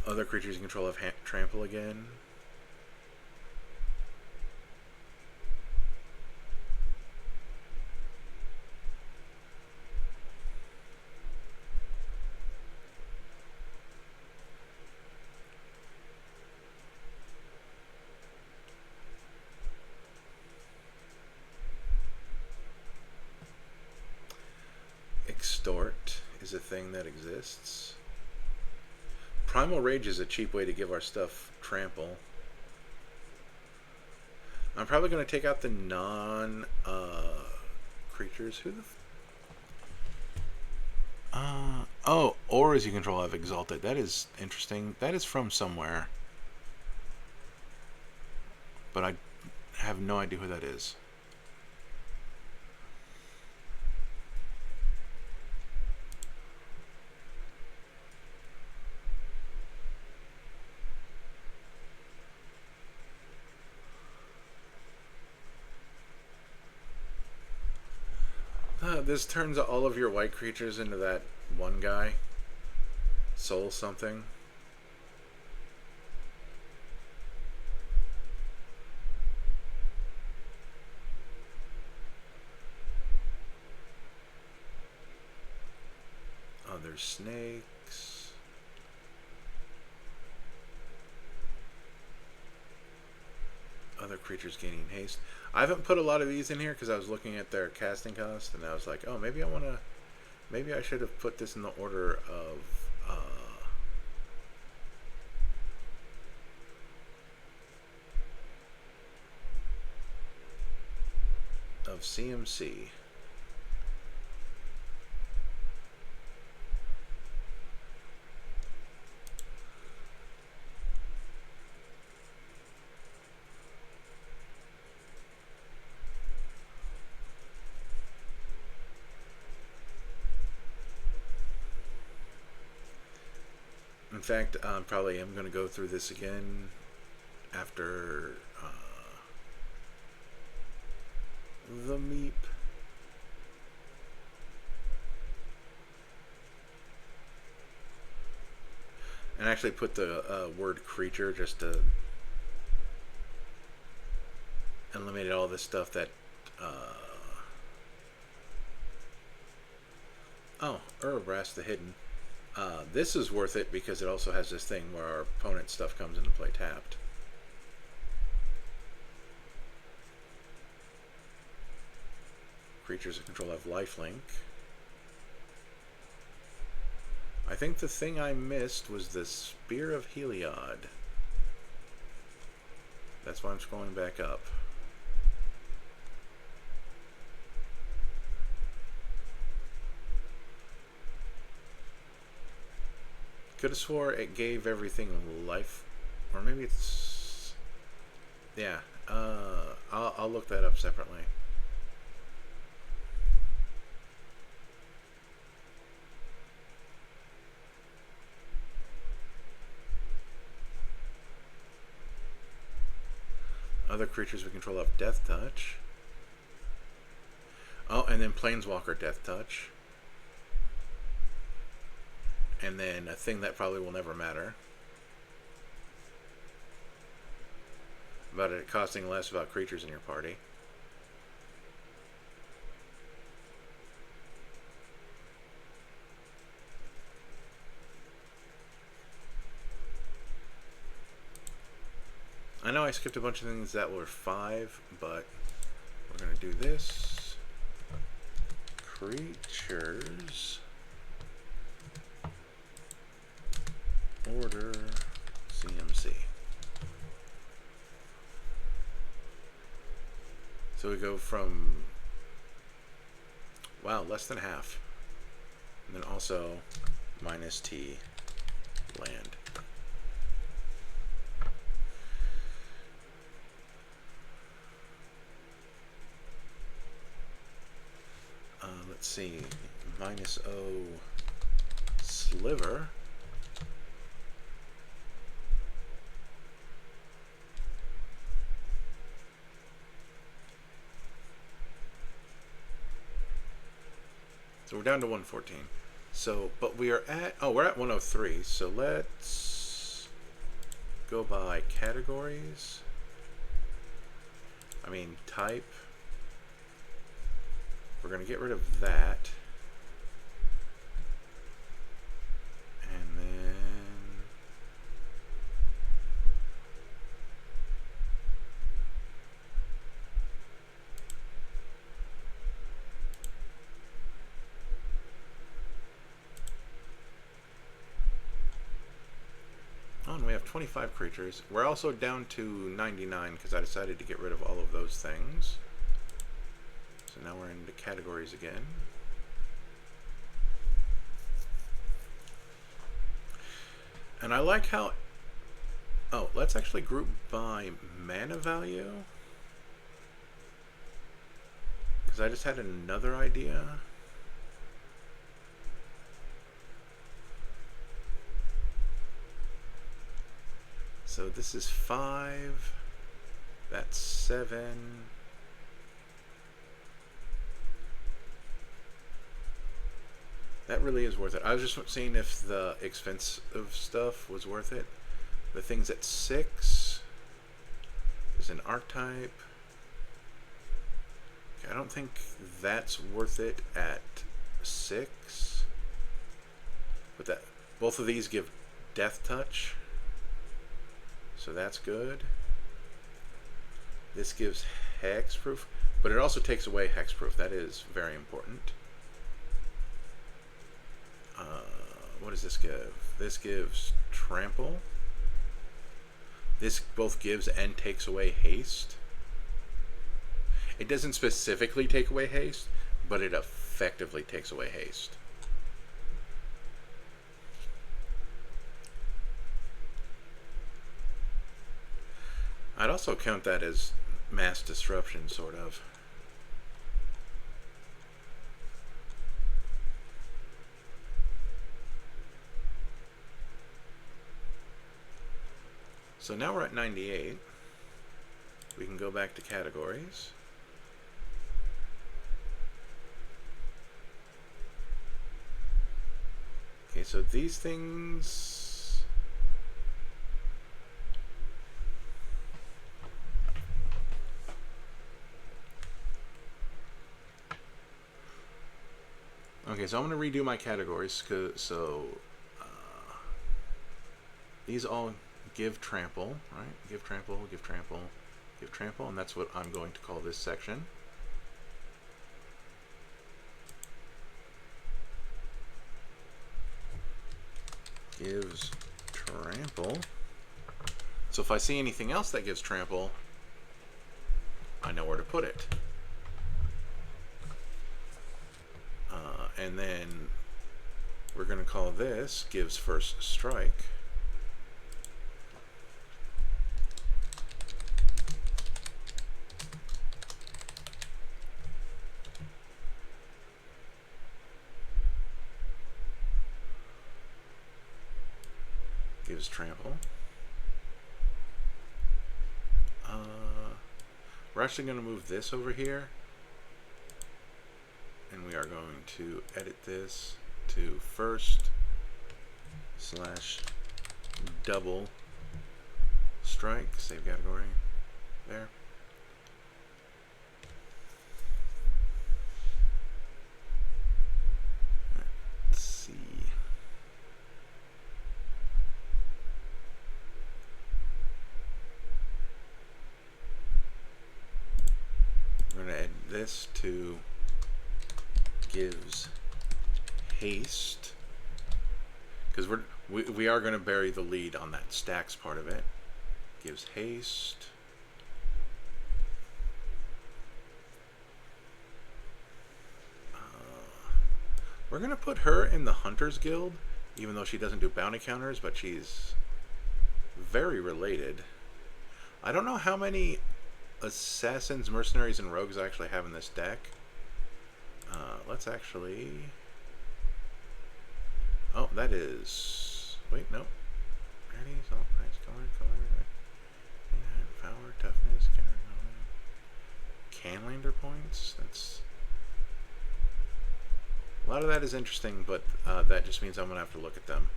Other creatures you control have trample again. Extort is a thing that exists. Primal Rage is a cheap way to give our stuff trample. I'm probably going to take out the non creatures. Who the oh, auras you control have exalted. That is interesting. That is from somewhere, but I have no idea who that is. This turns all of your white creatures into that one guy. Soul something. Oh, there's snakes. Other creatures gaining haste. I haven't put a lot of these in here because I was looking at their casting cost, and I was like, oh, maybe I should have put this in the order of CMC. In fact, probably am going to go through this again after the meep. And And actually put the word creature just to eliminate all this stuff that... oh, Urabrass the Hidden. This is worth it because it also has this thing where our opponent's stuff comes into play tapped. Creatures that control have lifelink. I think the thing I missed was the Spear of Heliod. That's why I'm scrolling back up. Could have swore it gave everything life, or maybe it's... yeah, I'll look that up separately. Other creatures we control have Death Touch. Oh, and then Planeswalker Death Touch. And then a thing that probably will never matter. About it costing less about creatures in your party. I know I skipped a bunch of things that were 5, but we're going to do this. Creatures. Order CMC. So we go from, wow, less than half. And then also minus T land. Let's see, minus O sliver. So we're down to 114. So, but we are at, oh, we're at 103. So let's go by categories. I mean, type. We're going to get rid of that. And then oh, and we have 25 creatures. We're also down to 99 because I decided to get rid of all of those things. So now we're into categories again. And I like how... oh, let's actually group by mana value. Because I just had another idea. So this is 5. That's 7. That really is worth it. I was just seeing if the expensive stuff was worth it. The things at 6 is an archetype. Okay, I don't think that's worth it at 6. But that both of these give Death Touch, so that's good. This gives Hexproof, but it also takes away Hexproof. That is very important. What does this give? This gives Trample. This both gives and takes away Haste. It doesn't specifically take away Haste, but it effectively takes away Haste. I'd also count that as mass disruption, sort of. So now we're at 98. We can go back to categories. Okay, so these things Okay, so I'm going to redo my categories. These all give trample, right? Give trample, give trample, give trample, and that's what I'm going to call this section. Gives trample. So if I see anything else that gives trample, I know where to put it. And then we're going to call this gives first strike. Gives trample. We're actually going to move this over here, and we are going to edit this to first / double strike, save category, there. Let's see. We're going to add this to gives haste, because we are going to bury the lead on that stacks part of it. Gives haste. We're going to put her in the Hunters Guild, even though she doesn't do bounty counters, but she's very related. I don't know how many assassins, mercenaries, and rogues I actually have in this deck. Let's actually... Oh, that is... Wait, no. Ready, salt, price, color, power, toughness, Canlander points. That's... A lot of that is interesting, but that just means I'm going to have to look at them.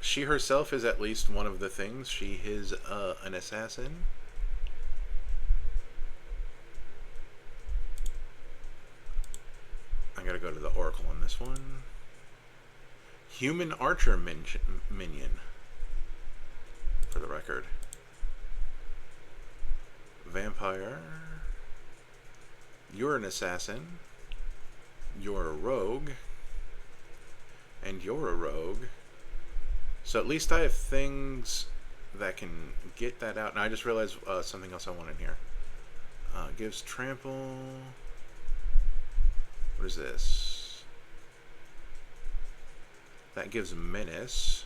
She herself is at least one of the things. She is an assassin. I gotta go to the Oracle on this one. Human Archer minion, for the record. Vampire. You're an assassin. You're a rogue. And you're a rogue. So at least I have things that can get that out. And I just realized something else I want in here. Gives trample. What is this? That gives menace.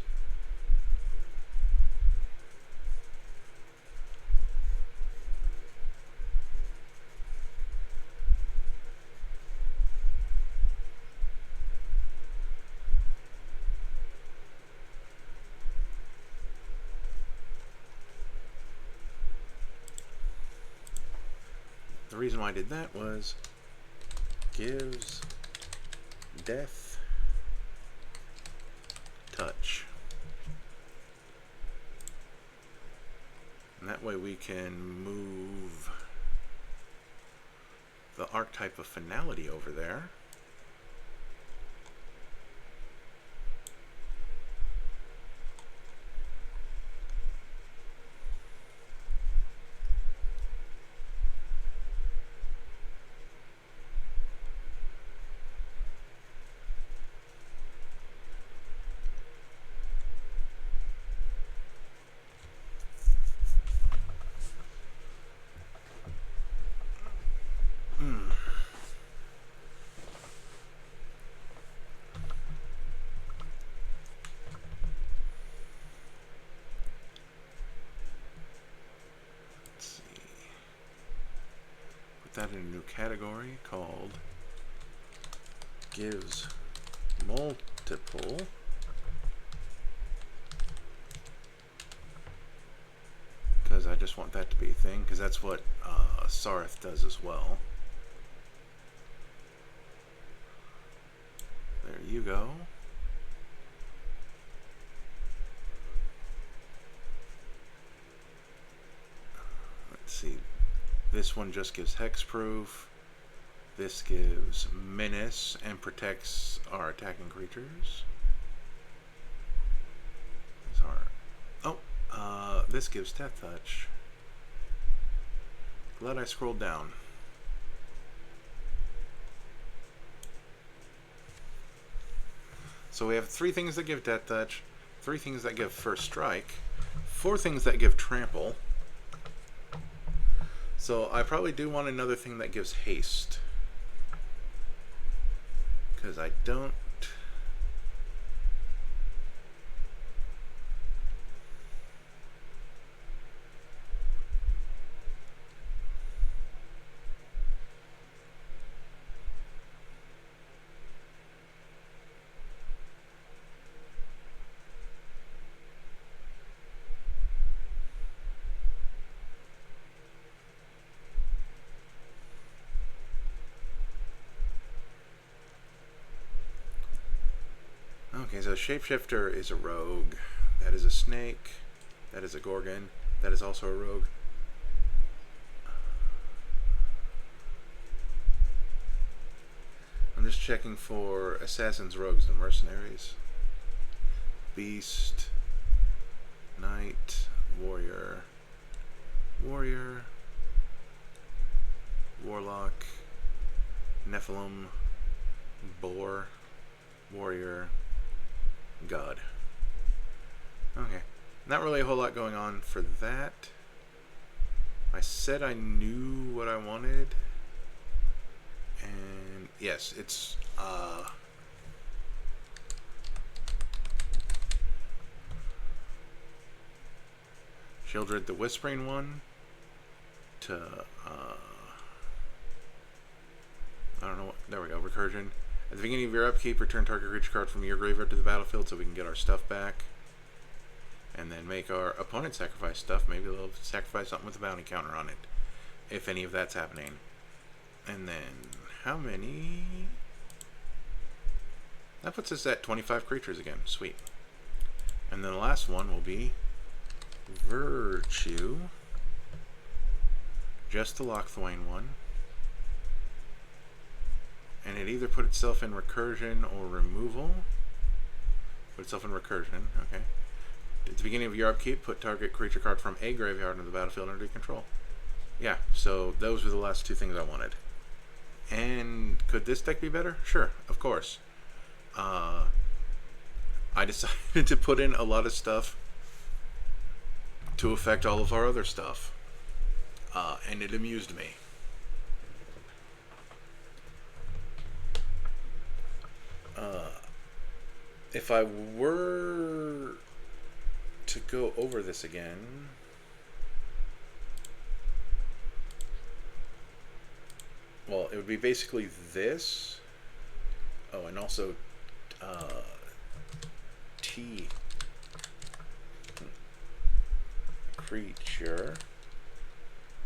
The reason why I did that was gives death touch. And that way we can move the archetype of finality over there. That in a new category called gives multiple because I just want that to be a thing, because that's what Sarth does as well. There you go. Let's see. This one just gives hexproof. This gives menace and protects our attacking creatures. These are... Oh, this gives Death Touch. Glad I scrolled down. So we have 3 things that give Death Touch, 3 things that give First Strike, 4 things that give Trample. So I probably do want another thing that gives Haste. Because I don't... Okay, so Shapeshifter is a rogue. That is a snake. That is a Gorgon. That is also a rogue. I'm just checking for assassins, rogues, and mercenaries. Beast, Knight, Warrior, Warrior, Warlock, Nephilim, Boar, Warrior, God. Okay. Not really a whole lot going on for that. I said I knew what I wanted. And yes, it's Shieldred the Whispering One to I don't know what, there we go, Recursion. At the beginning of your upkeep, return target creature card from your graveyard to the battlefield so we can get our stuff back. And then make our opponent sacrifice stuff. Maybe they'll sacrifice something with a bounty counter on it, if any of that's happening. And then, how many? That puts us at 25 creatures again. Sweet. And then the last one will be Virtue. Just the Lochthwain one. And it either put itself in recursion or removal. Put itself in recursion, okay. At the beginning of your upkeep, put target creature card from a graveyard into the battlefield under your control. Yeah, so those were the last 2 things I wanted. And could this deck be better? Sure, of course. I decided to put in a lot of stuff to affect all of our other stuff. And it amused me. If I were to go over this again, well, it would be basically this. Oh, and also T creature.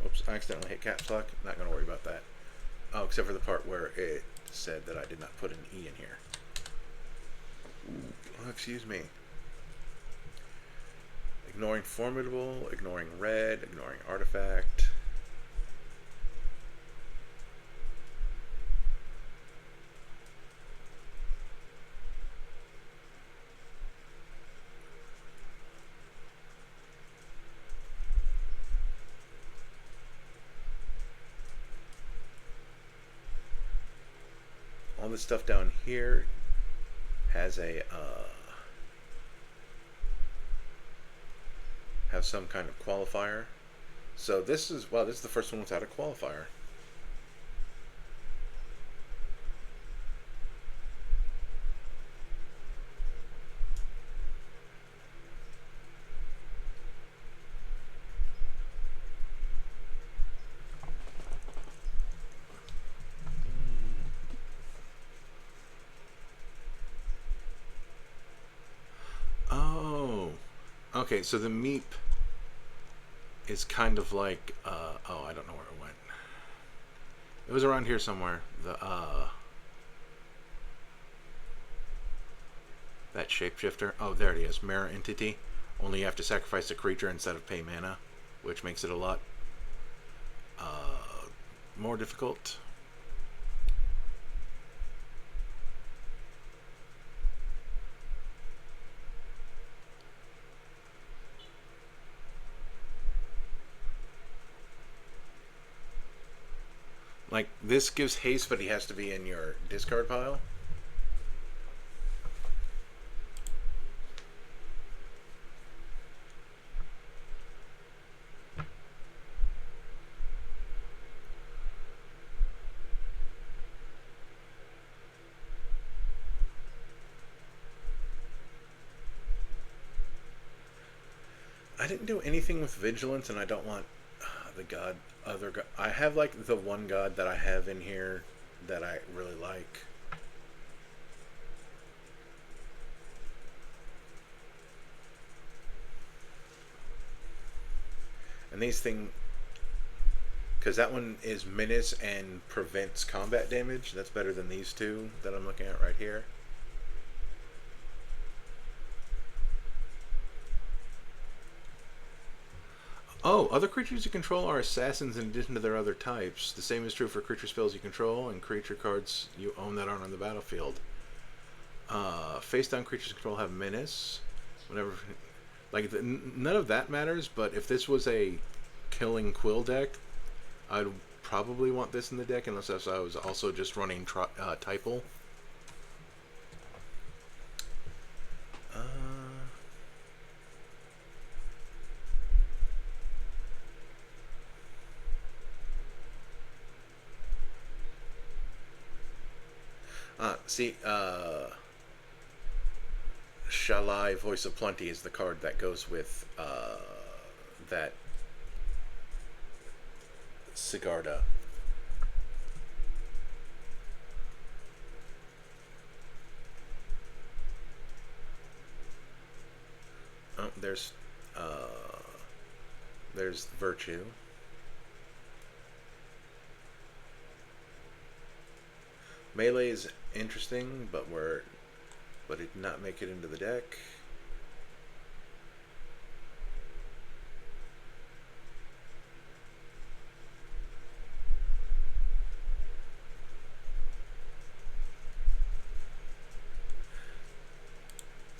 Oops, I accidentally hit caps lock. Not going to worry about that. Oh, except for the part where it said that I did not put an E in here. Oh, excuse me. Ignoring Formidable, ignoring Red, ignoring Artifact. All this stuff down here has a have some kind of qualifier. So this is, wow, this is the first one without a qualifier. Oh, okay, so the Meep is kind of like, oh, I don't know where it went. It was around here somewhere. That shapeshifter. Oh, there it is. Mirror Entity. Only you have to sacrifice a creature instead of pay mana, which makes it a lot more difficult. Like, this gives haste, but he has to be in your discard pile. I didn't do anything with vigilance, and I don't want the god, other god. I have like the one god that I have in here that I really like. And these things, because that one is menace and prevents combat damage. That's better than these two that I'm looking at right here. Oh, other creatures you control are assassins in addition to their other types. The same is true for creature spells you control and creature cards you own that aren't on the battlefield. Face down creatures you control have menace. Whenever, like none of that matters. But if this was a killing quill deck, I'd probably want this in the deck unless I was also just running Typal. See, Shalai, Voice of Plenty is the card that goes with that Sigarda. Oh, there's Virtue. Melee is interesting, but it did not make it into the deck.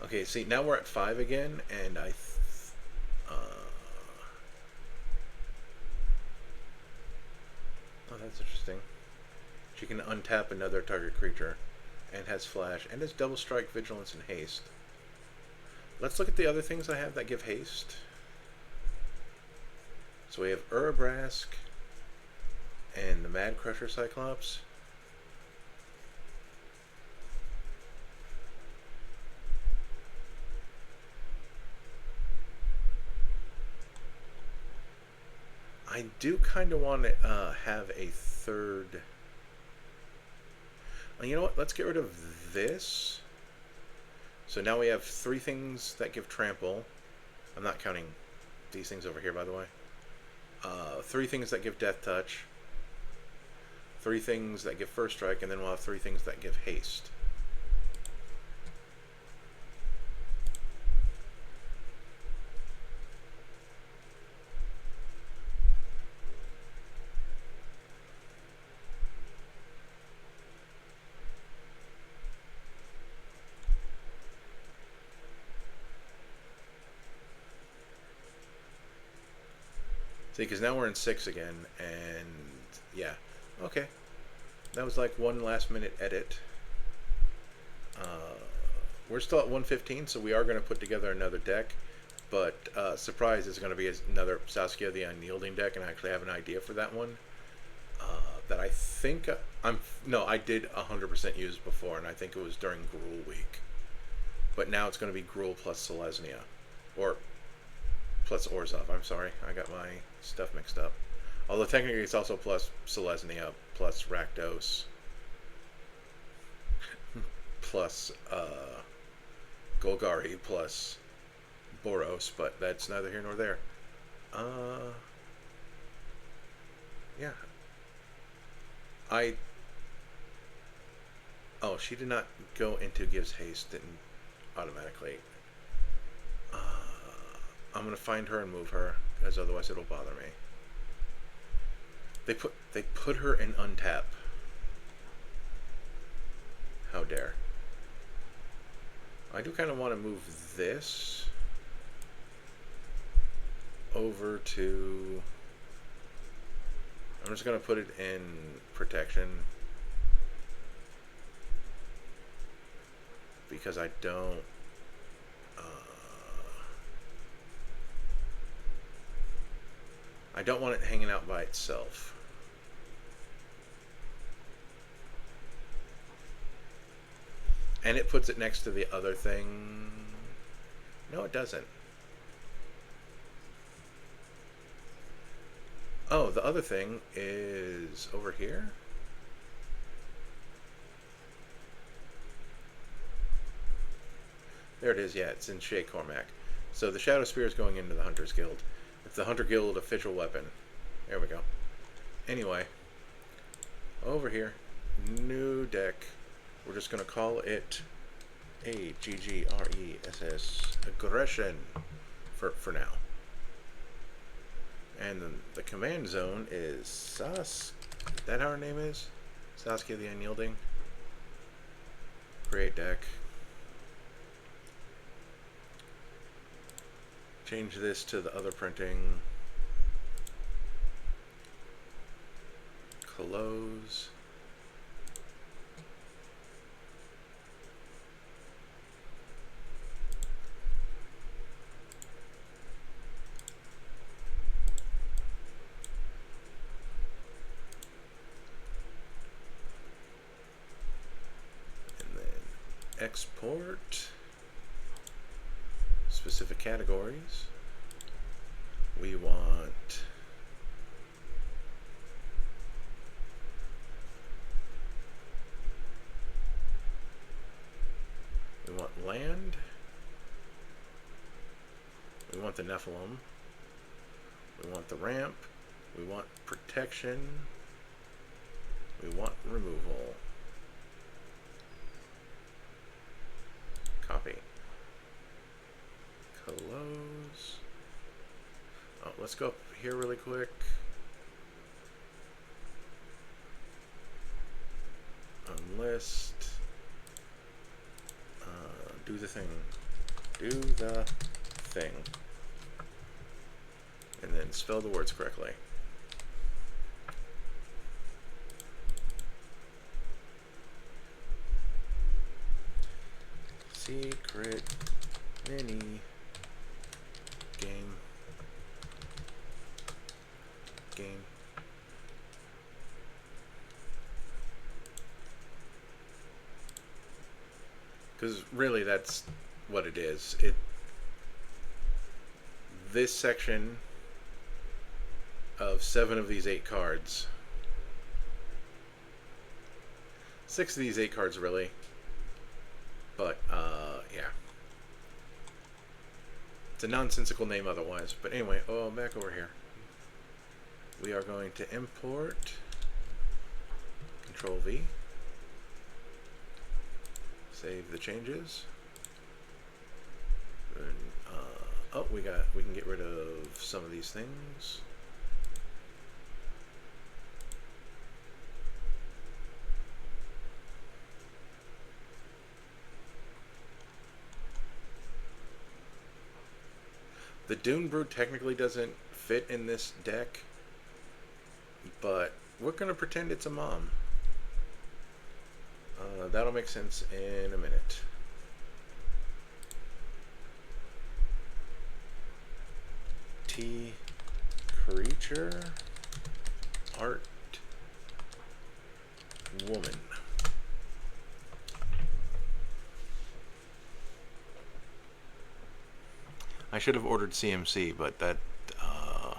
Okay, see, now we're at 5 again, and oh, that's interesting. She can untap another target creature, and has flash, and has double strike, vigilance, and haste. Let's look at the other things I have that give haste. So we have Urabrask and the Mad Crusher Cyclops. I do kind of want to have a third. You know what? Let's get rid of this. So now we have 3 things that give trample. I'm not counting these things over here, by the way. 3 things that give death touch. 3 things that give first strike, and then we'll have 3 things that give haste. See, because now we're in 6 again, and yeah, okay. That was like one last minute edit. We're still at 115, so we are going to put together another deck. But surprise is going to be another Saskia the Unyielding deck, and I actually have an idea for that one. That I think I did 100% use before, and I think it was during Gruul week. But now it's going to be Gruul plus Selesnya, or plus Orzhov. I'm sorry, I got my stuff mixed up. Although technically it's also plus Selesnya, plus Rakdos, plus Golgari, plus Boros, but that's neither here nor there. Yeah. Oh, she did not go into gives haste, didn't automatically. I'm gonna find her and move her, because otherwise it'll bother me. They put her in untap. How dare. I do kind of want to move this over to... I'm just going to put it in protection because I don't want it hanging out by itself. And it puts it next to the other thing. No, it doesn't. Oh, the other thing is over here. There it is. Yeah, it's in Shea Cormac. So the Shadow Spear is going into the Hunter's Guild. It's the Hunter Guild official weapon. There we go. Anyway, over here, new deck. We're just going to call it AGGRESS, Aggression, for now. And then the command zone is Is that how her name is? Saskia the Unyielding. Create deck. Change this to the other printing. Close. Export specific categories. We want land. We want the Nephilim. We want the ramp. We want protection. We want removal. Copy. Close. Oh, let's go up here really quick. Unlist. Do the thing. Do the thing. And then spell the words correctly. Secret mini game. Because really that's what it is. This section of 7 of these 8 cards, 6 of these 8 cards really, but yeah, it's a nonsensical name otherwise. But anyway, back over here, we are going to import, Control V, save the changes. And, we can get rid of some of these things. The Dune Brood technically doesn't fit in this deck, but we're going to pretend it's a mom. That'll make sense in a minute. T creature art woman. I should have ordered CMC, but that huh.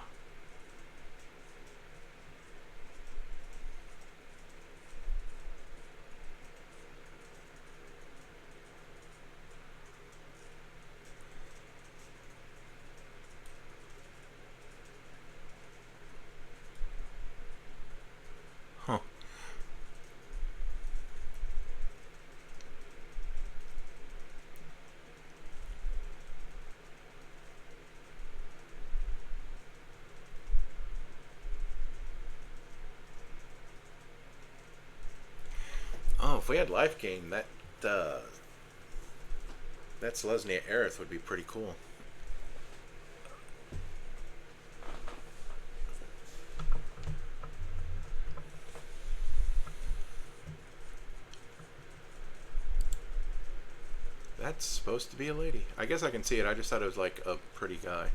Oh, if we had life gain, that Selesnya Aerith would be pretty cool. That's supposed to be a lady. I guess I can see it. I just thought it was like a pretty guy.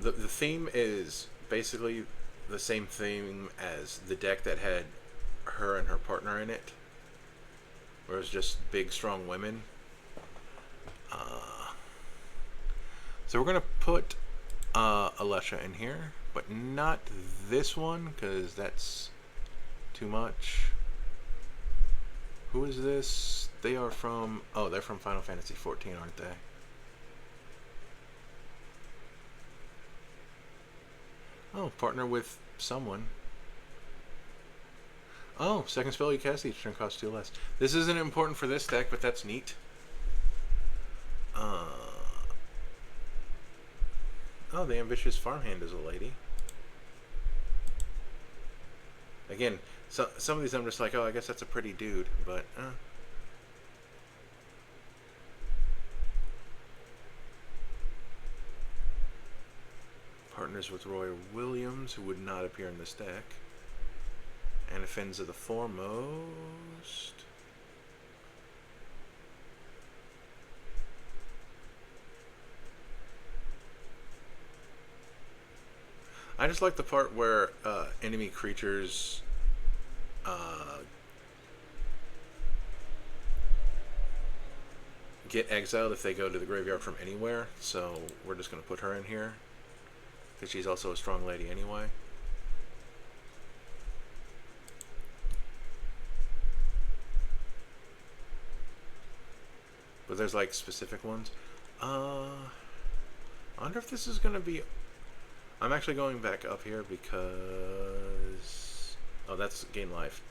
The theme is basically the same theme as the deck that had her and her partner in it, where it was just big, strong women. So we're gonna put Alesha in here, but not this one because that's too much. Who is this? They are from... Oh, they're from Final Fantasy XIV, aren't they? Oh, partner with someone. Oh, second spell you cast each turn costs 2 less. This isn't important for this deck, but that's neat. Oh, the ambitious farmhand is a lady. Again, so, some of these I'm just like, oh, I guess that's a pretty dude, but... Partners with Roy Williams, who would not appear in this deck. And Offends of the Foremost. I just like the part where enemy creatures get exiled if they go to the graveyard from anywhere. So we're just going to put her in here because she's also a strong lady anyway. But there's like specific ones. I wonder if this is going to be... I'm actually going back up here because... Oh, that's gain life.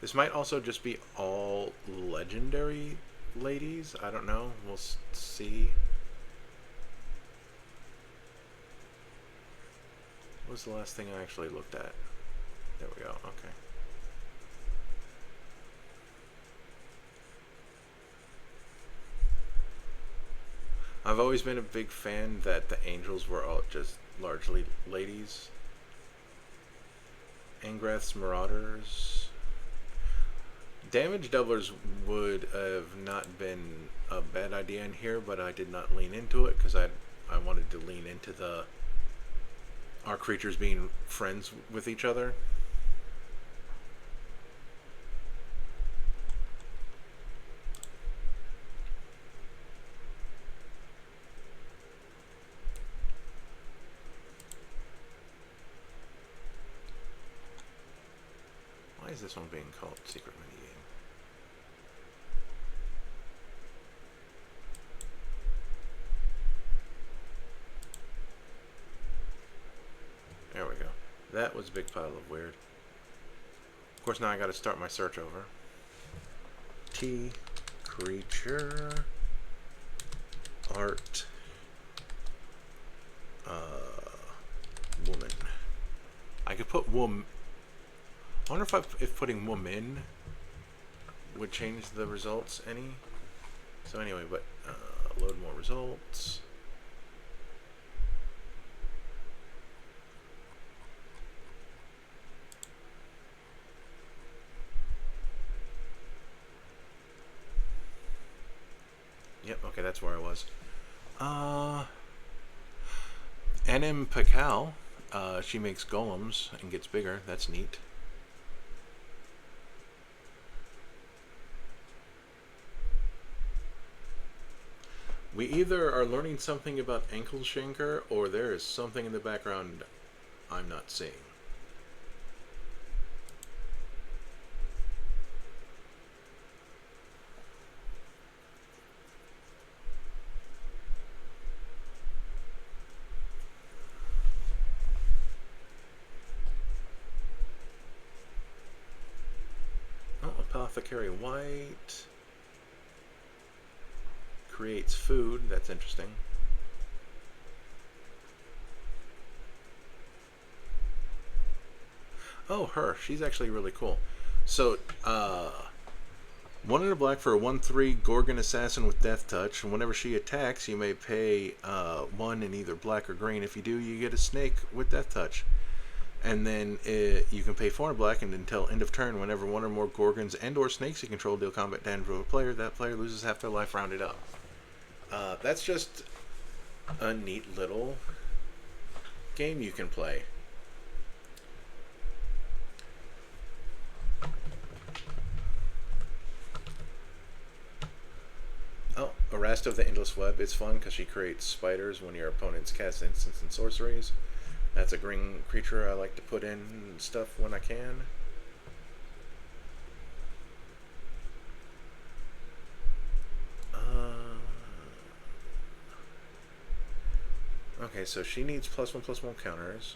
This might also just be all legendary ladies. I don't know. We'll see. What was the last thing I actually looked at? There we go. Okay. I've always been a big fan that the angels were all just largely ladies. Angrath's Marauders. Damage doublers would have not been a bad idea in here, but I did not lean into it because I wanted to lean into our creatures being friends with each other. Why is this one being called Secret Minigame? There we go. That was a big pile of weird. Of course, now I gotta start my search over. T creature art woman. I could put woman. I wonder if putting woman would change the results any. So anyway, but load more results. Yep, okay, that's where I was. Anim Pakal, she makes golems and gets bigger. That's neat. We either are learning something about ankle shanker, or there is something in the background I'm not seeing. Oh, Apothecary White. Creates food. That's interesting. Oh, her. She's actually really cool. So, One in a black for a 1/3 Gorgon Assassin with Death Touch. And whenever she attacks, you may pay 1 in either black or green. If you do, you get a snake with Death Touch. And then you can pay 4 in black, and until end of turn, whenever one or more Gorgons and or snakes you control deal combat damage to a player, that player loses half their life rounded up. That's just a neat little game you can play. Oh, Arrest of the Endless Web is fun because she creates spiders when your opponents cast instants and sorceries. That's a green creature I like to put in stuff when I can. Okay, so she needs +1/+1 counters.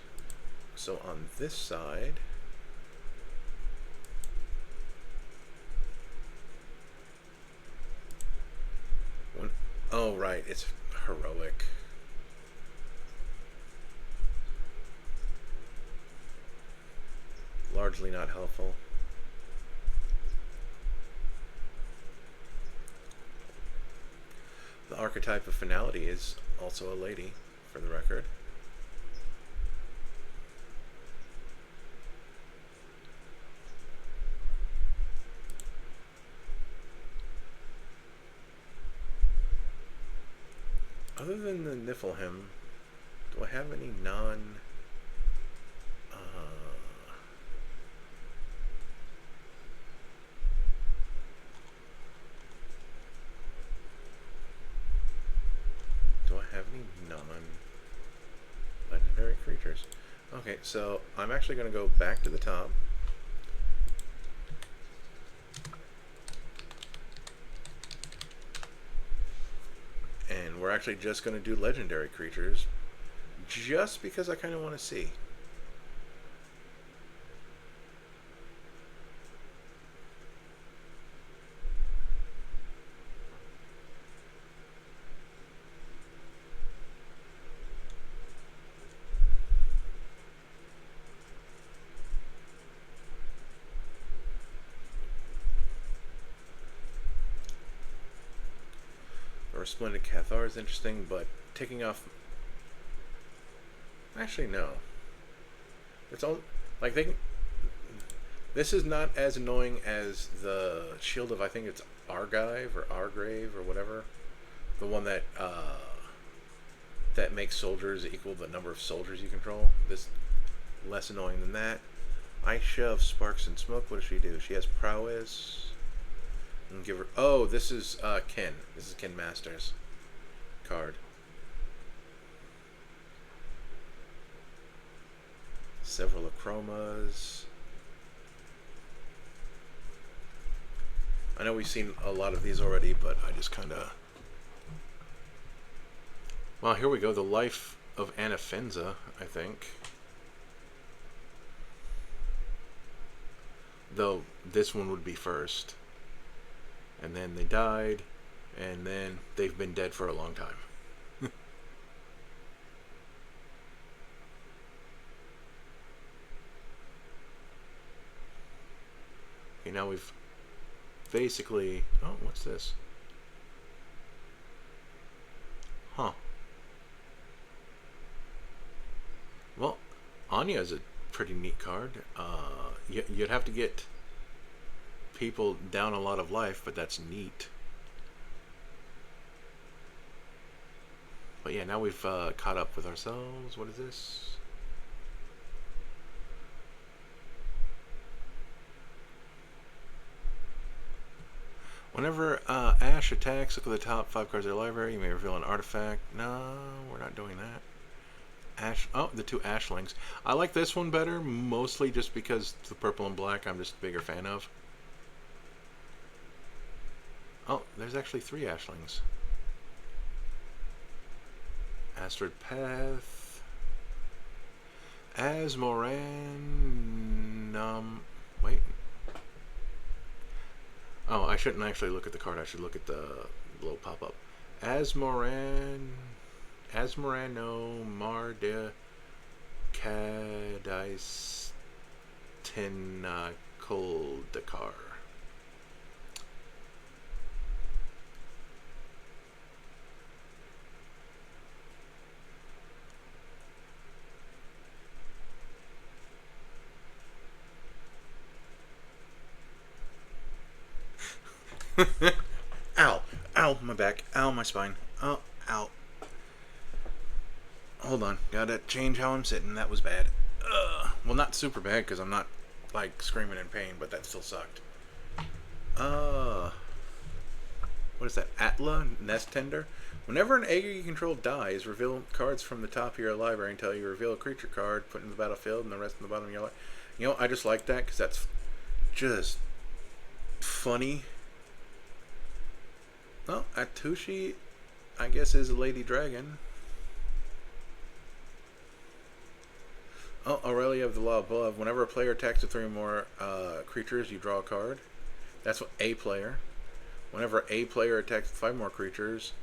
So on this side, oh right, it's heroic. Largely not helpful. The archetype of finality is also a lady, for the record. Other than the Niflheim, do I have any non... do I have any non-legendary creatures? Okay, so I'm actually going to go back to the top. And we're actually just going to do legendary creatures, just because I kind of want to see. Resplendent Cathar is interesting, but taking off... Actually, no. It's all... Like, they can... This is not as annoying as the Shield of, I think it's Argive or Argrave or whatever. The one that, that makes soldiers equal the number of soldiers you control. This less annoying than that. Ice Shove, Sparks and Smoke. What does she do? She has Prowess... And give her... Oh, this is Ken. This is Ken Masters card. Several Achromas. I know we've seen a lot of these already, but I just kind of... Well, here we go. The Life of Anafenza, I think. Though this one would be first. And then they died, and then they've been dead for a long time. Okay, now we've basically... Oh, what's this? Huh. Well, Anya is a pretty neat card. You'd have to get people down a lot of life, but that's neat. But yeah, now we've caught up with ourselves. What is this? Whenever Ash attacks, look at the top 5 cards of their library. You may reveal an artifact. No, we're not doing that. Ash. Oh, the 2 Ashlings. I like this one better, mostly just because the purple and black I'm just a bigger fan of. Oh, there's actually 3 Ashlings. Astrid Path. Asmoran. Wait. Oh, I shouldn't actually look at the card. I should look at the little pop-up. Asmorano Marde Kadais Tinakoldakar. Ow. Ow, my back. Ow, my spine. Oh, ow. Hold on. Gotta change how I'm sitting. That was bad. Well, not super bad because I'm not, like, screaming in pain, but that still sucked. Uh, what is that? Atla Nest Tender? Whenever an egg you control dies, reveal cards from the top of your library until you reveal a creature card, put in the battlefield, and the rest in the bottom of your library. You know, I just like that because that's just funny. Oh, Atushi, I guess, is a lady dragon. Oh, Aurelia of the Law Above. Whenever a player attacks with 3 or more creatures, you draw a card. That's what a player. Whenever a player attacks with 5 more creatures,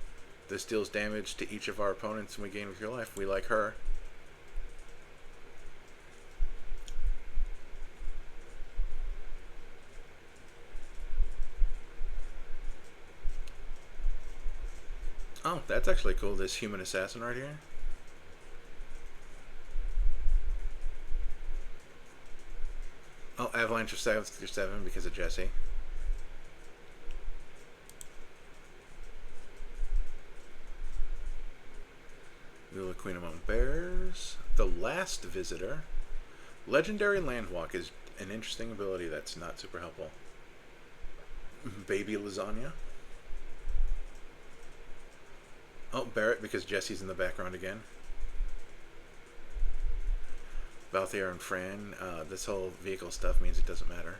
this deals damage to each of our opponents and we gain with your life. We like her. Oh, that's actually cool, this human assassin right here. Oh, Avalanche of 7 because of Jesse. Lula Queen Among Bears. The Last Visitor. Legendary Landwalk is an interesting ability that's not super helpful. Baby Lasagna. Oh, Barrett because Jesse's in the background again. Balthier and Fran. This whole vehicle stuff means it doesn't matter.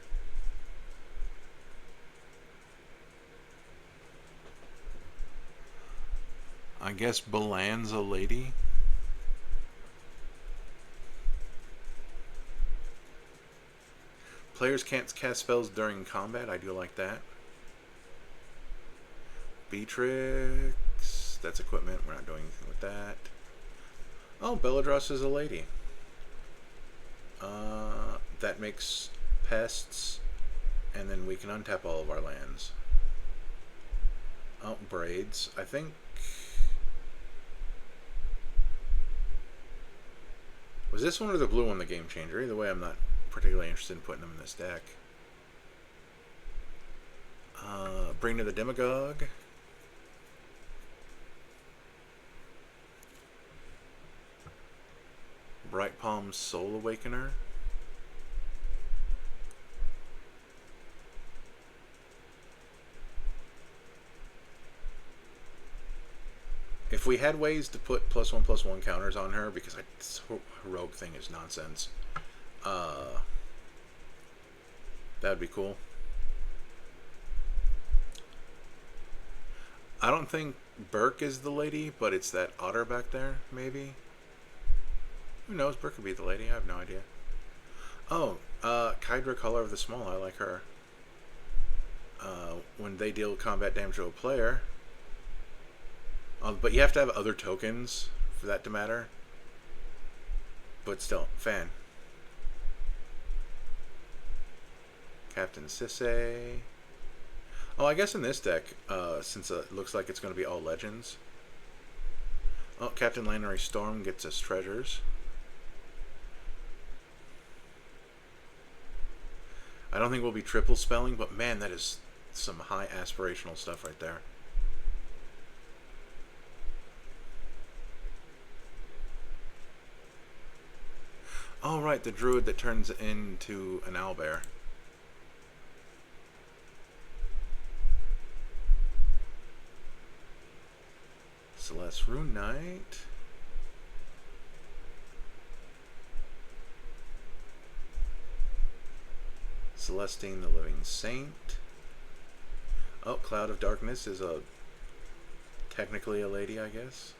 I guess Balan's a lady. Players can't cast spells during combat. I do like that. Beatrix. That's equipment. We're not doing anything with that. Oh, Belladros is a lady. That makes pests. And then we can untap all of our lands. Oh, Braids. I think... Was this one or the blue one the game changer? Either way, I'm not particularly interested in putting them in this deck. Bring to the Demagogue. Bright Palm Soul Awakener. If we had ways to put +1/+1 counters on her, because this heroic thing is nonsense, that would be cool. I don't think Burke is the lady, but it's that otter back there, maybe. Who knows? Burke could be the lady. I have no idea. Oh, Kydra, Color of the Small. I like her. When they deal combat damage to a player. But you have to have other tokens for that to matter. But still, fan. Captain Sisse. Oh, I guess in this deck, since it looks like it's going to be all legends. Oh, Captain Lannery Storm gets us treasures. I don't think we'll be triple spelling, but man, that is some high aspirational stuff right there. Oh, right, the druid that turns into an owlbear. Celeste Rune Knight. Celestine the Living Saint. Oh, Cloud of Darkness is technically a lady, I guess.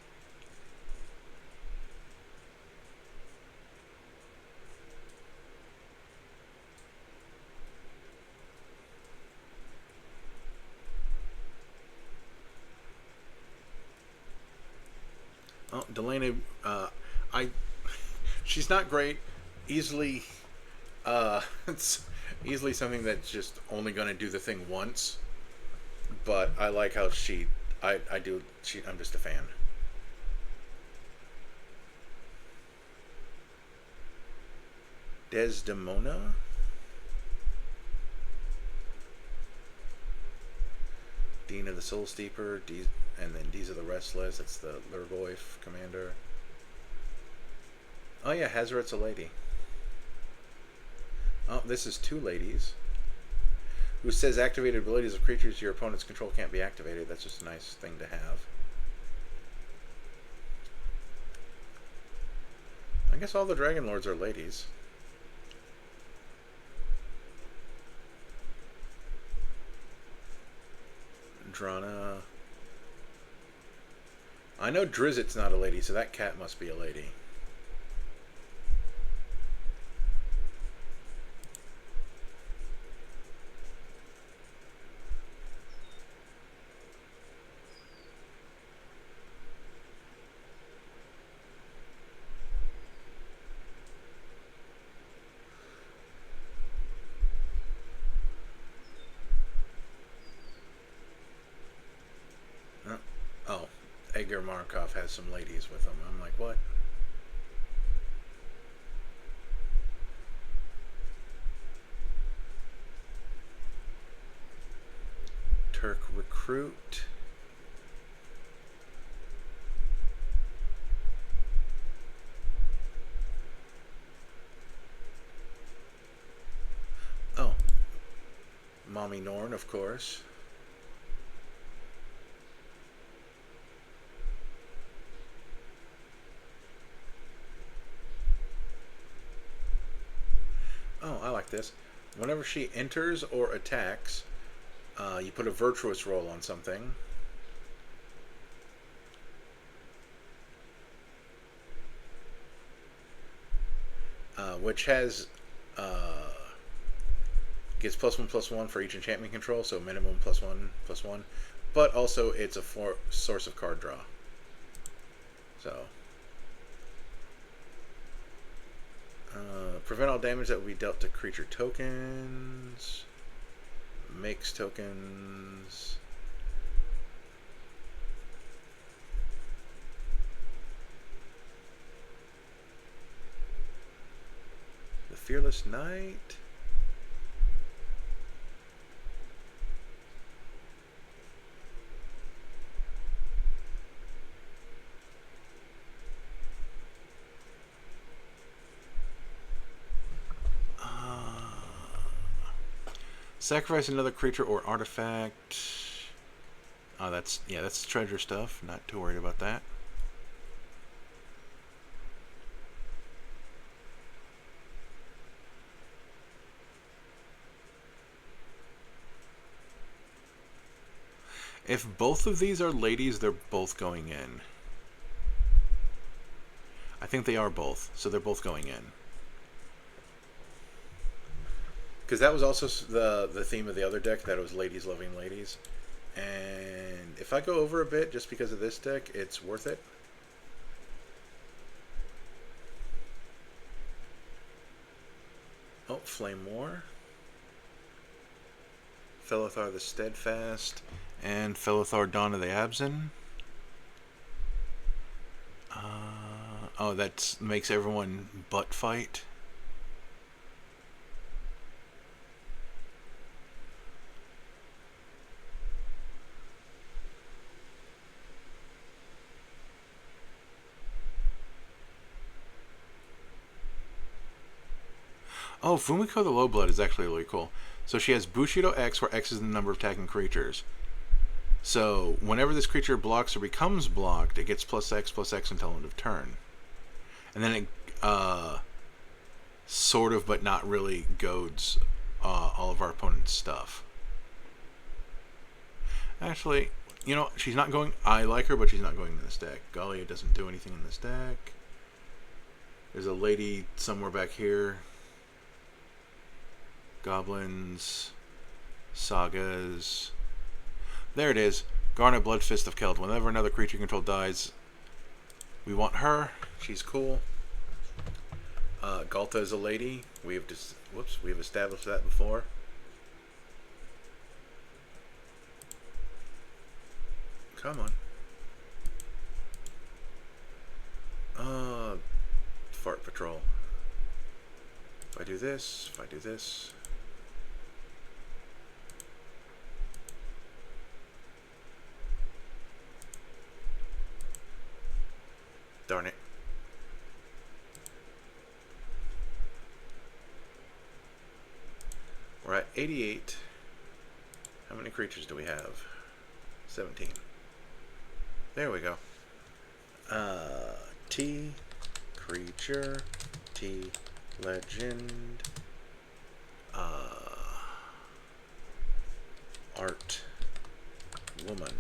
Oh, Delaney, she's not great. Easily, it's easily something that's just only going to do the thing once. But I like how I'm just a fan. Desdemona. Dean of the Soul Steeper, and then D's of the Restless. That's the Lurgoyf commander. Oh yeah, Hazoret's a lady. Oh, this is two ladies. Who says activated abilities of creatures your opponent's control can't be activated. That's just a nice thing to have. I guess all the Dragon Lords are ladies. Drana. I know Drizzt's not a lady, so that cat must be a lady. Oh, Edgar Markov has some ladies with him. I'm like, what? Turk Recruit. Oh, Mommy Norn, of course. Oh, I like this. Whenever she enters or attacks, you put a virtuous roll on something. Which has gets +1/+1 for each enchantment control, so minimum +1/+1. But also it's a source of card draw. So prevent all damage that will be dealt to creature tokens. Makes tokens. The Fearless Knight. Sacrifice another creature or artifact. Oh, that's treasure stuff. Not too worried about that. If both of these are ladies, they're both going in. I think they are both, so they're both going in. Because that was also the theme of the other deck, that it was ladies loving ladies. And if I go over a bit just because of this deck, it's worth it. Oh, Flame War. Felithar the Steadfast. And Felithar Dawn of the Abzan. Oh, that makes everyone butt fight. Oh, Fumiko the Lowblood is actually really cool. So she has Bushido X, where X is the number of attacking creatures. So whenever this creature blocks or becomes blocked, it gets +X until end of turn. And then it sort of, but not really, goads all of our opponent's stuff. Actually, you know, she's not going... I like her, but she's not going in this deck. Galia doesn't do anything in this deck. There's a lady somewhere back here. Goblins. Sagas. There it is. Garnet Bloodfist of Keld. Whenever another creature you control dies, we want her. She's cool. Galta is a lady. We have we've established that before. Come on. Fart Patrol. If I do this, if I do this. Darn it. We're at 88. How many creatures do we have? 17. There we go. T creature, T legend, art woman.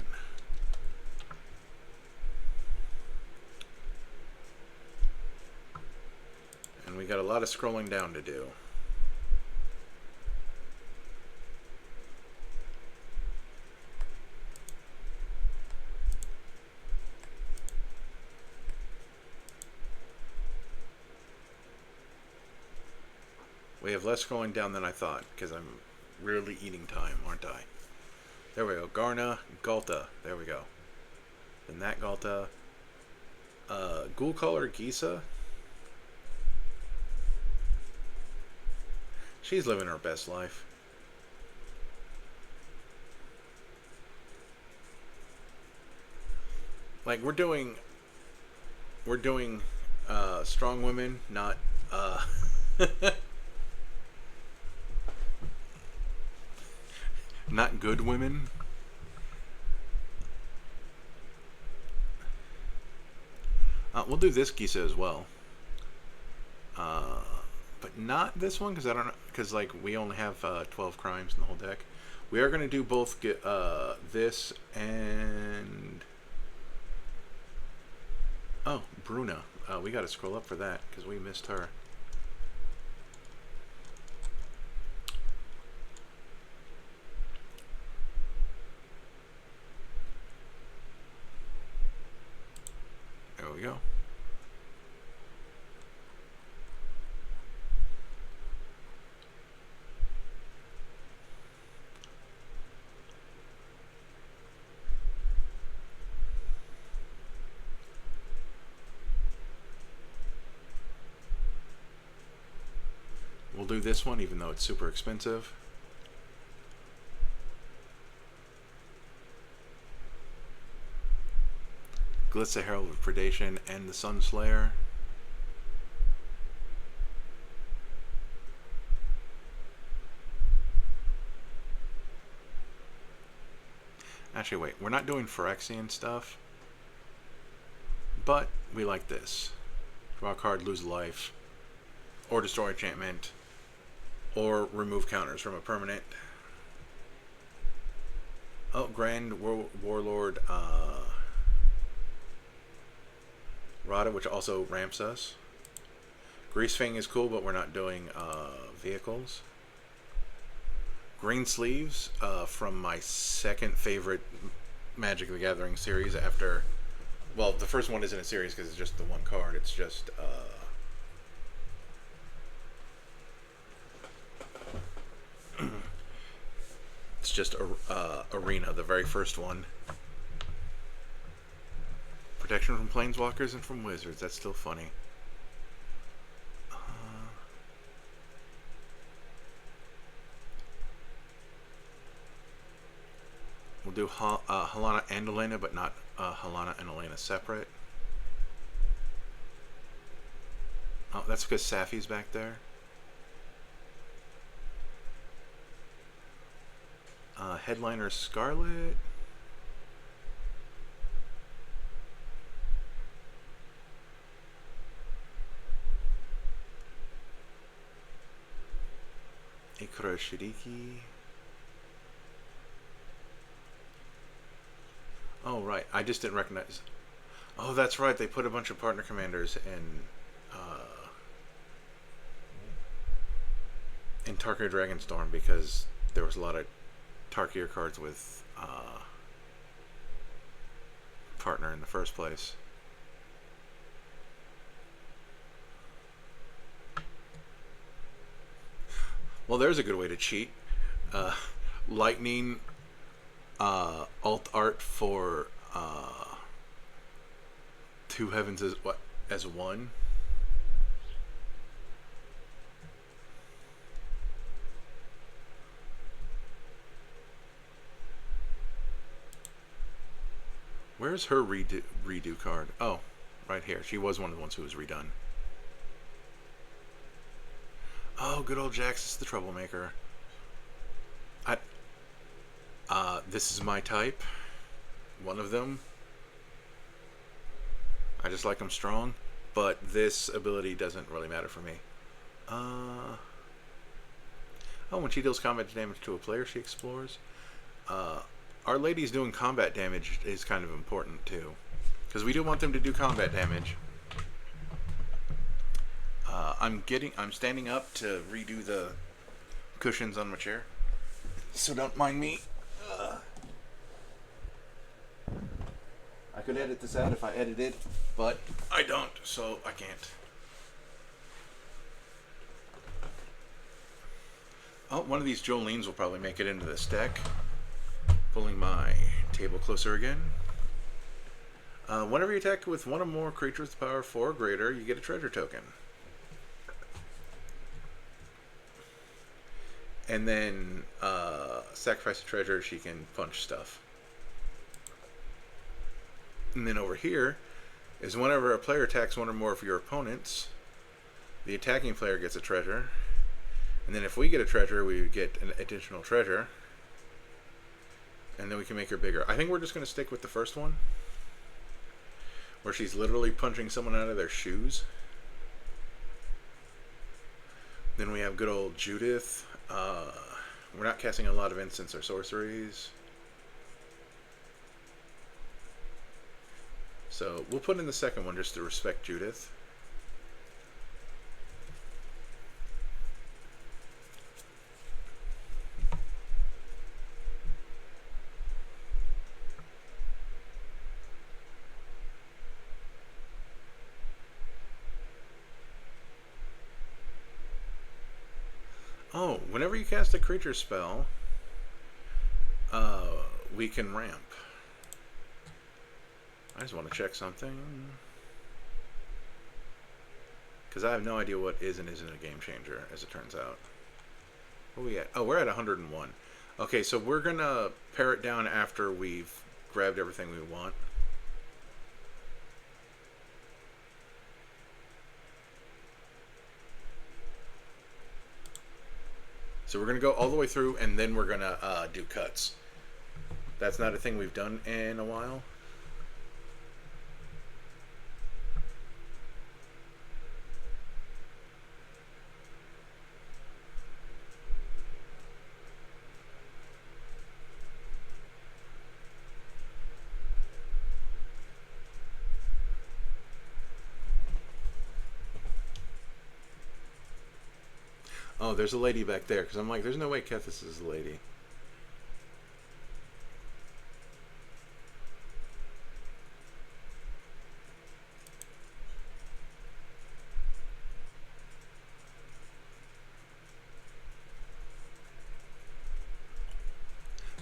And we got a lot of scrolling down to do. We have less scrolling down than I thought, because I'm really eating time, aren't I? There we go. Garna, Galta. There we go. Then that Galta. Ghoul Caller Gisa. She's living her best life. Like, we're doing strong women, not not good women. We'll do this Gisa as well, but not this one because I don't know, because like we only have 12 crimes in the whole deck. We are going to do both this and Bruna. We got to scroll up for that because we missed her. There we go. We'll do this one even though it's super expensive. Glitz the Herald of Predation and the Sunslayer. Actually, wait, we're not doing Phyrexian stuff, but we like this. Draw a card, lose life, or destroy enchantment, or remove counters from a permanent. Oh, Grand Warlord Rada, which also ramps us. Greasefang is cool, but we're not doing vehicles. Green Sleeves from my second favorite Magic the Gathering series after... Well, the first one isn't a series because it's just the one card. It's just... it's just Arena, the very first one. Protection from Planeswalkers and from Wizards. That's still funny. We'll do Helana and Elena, but not Helana and Elena separate. Oh, that's because Safi's back there. Headliner Scarlet. Ikura Shiriki. Oh, right. I just didn't recognize. Oh, that's right. They put a bunch of partner commanders in Tarkir Dragonstorm because there was a lot of Tarkir cards with partner in the first place. Well, there's a good way to cheat. Lightning alt art for 2 heavens as one. Where's her redo card? Oh, right here. She was one of the ones who was redone. Oh, good old Jax is the troublemaker. This is my type. One of them. I just like them strong, but this ability doesn't really matter for me. Oh, when she deals combat damage to a player, she explores. Our ladies doing combat damage is kind of important too, because we do want them to do combat damage. I'm standing up to redo the cushions on my chair, so don't mind me. I could edit this out if I edited, but I don't, so I can't. Oh, one of these Jolenes will probably make it into this deck. Pulling my table closer again. Whenever you attack with one or more creatures with power 4 or greater, you get a treasure token. And then sacrifice a treasure, she can punch stuff. And then over here is whenever a player attacks one or more of your opponents, the attacking player gets a treasure. And then if we get a treasure, we get an additional treasure. And then we can make her bigger. I think we're just going to stick with the first one, where she's literally punching someone out of their shoes. Then we have good old Judith. We're not casting a lot of instants or sorceries. So we'll put in the second one just to respect Judith. Oh, whenever you cast a creature spell, we can ramp. I just want to check something, because I have no idea what is and isn't a game changer, as it turns out. What are we at? Oh, we're at 101. Okay, so we're going to pare it down after we've grabbed everything we want. So we're going to go all the way through, and then we're going to do cuts. That's not a thing we've done in a while. Oh, there's a lady back there, because I'm like, there's no way Kethis is a lady.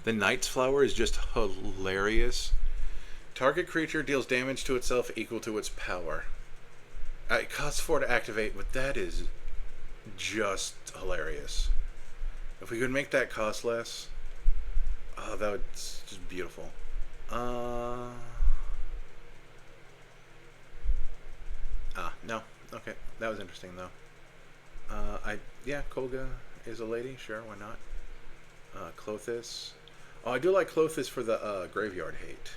The Knight's Flower is just hilarious. Target creature deals damage to itself equal to its power. It costs 4 to activate, but that is just hilarious. If we could make that cost less, oh, that would just beautiful. No. Okay, that was interesting though. Yeah, Kolga is a lady. Sure, why not? Clothis. Oh, I do like Clothis for the graveyard hate.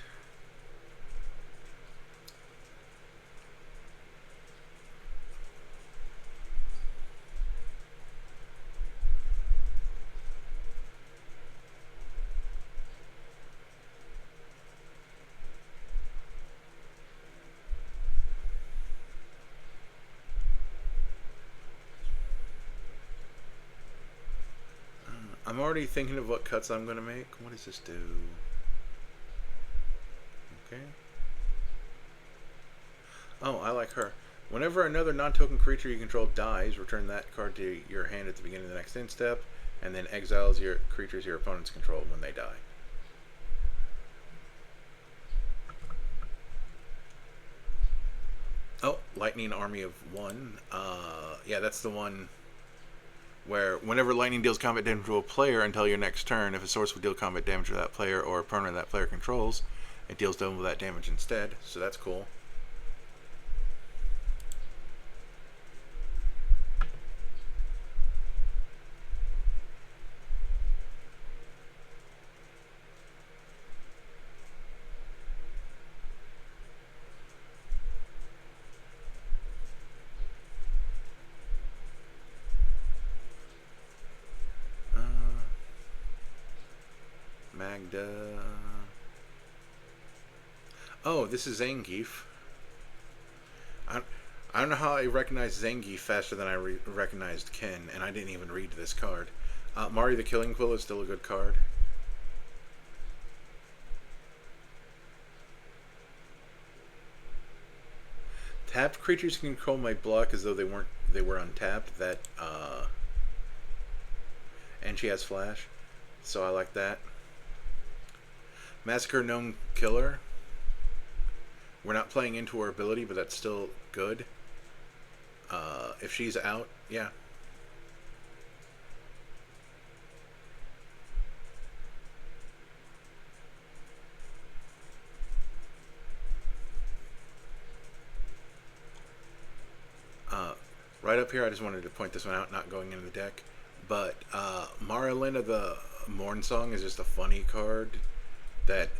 I'm already thinking of what cuts I'm going to make. What does this do? Okay. Oh, I like her. Whenever another non-token creature you control dies, return that card to your hand at the beginning of the next end step, and then exiles your creatures your opponents control when they die. Oh, Lightning Army of 1. Yeah, that's the one where whenever lightning deals combat damage to a player until your next turn, if a source would deal combat damage to that player or a permanent that player controls, it deals double that damage instead. So that's cool. Magda. Oh, this is Zangief. I, I don't know how I recognized Zangief faster than I recognized Ken, and I didn't even read this card. Mari the Killing Quill is still a good card. Tapped creatures can control my block as though they were untapped. And she has flash, so I like that. Massacre Gnome Killer. We're not playing into her ability, but that's still good. If she's out, yeah. Right up here, I just wanted to point this one out, not going into the deck. But Marilyn the Morn Song is just a funny card that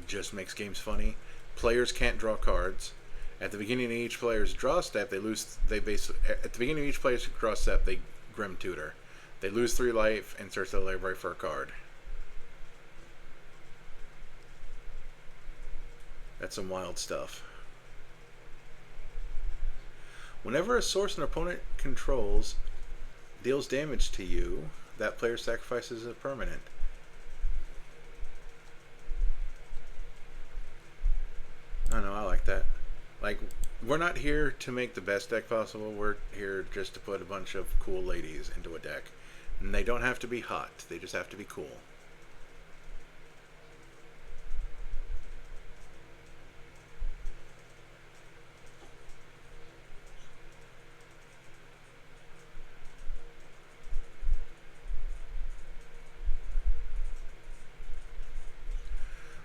just makes games funny. Players can't draw cards. At the beginning of each player's draw step, at the beginning of each player's draw step, they Grim Tutor. They lose 3 life and search the library for a card. That's some wild stuff. Whenever a source an opponent controls deals damage to you, that player sacrifices a permanent. I don't know, I like that. Like, we're not here to make the best deck possible. We're here just to put a bunch of cool ladies into a deck. And they don't have to be hot. They just have to be cool.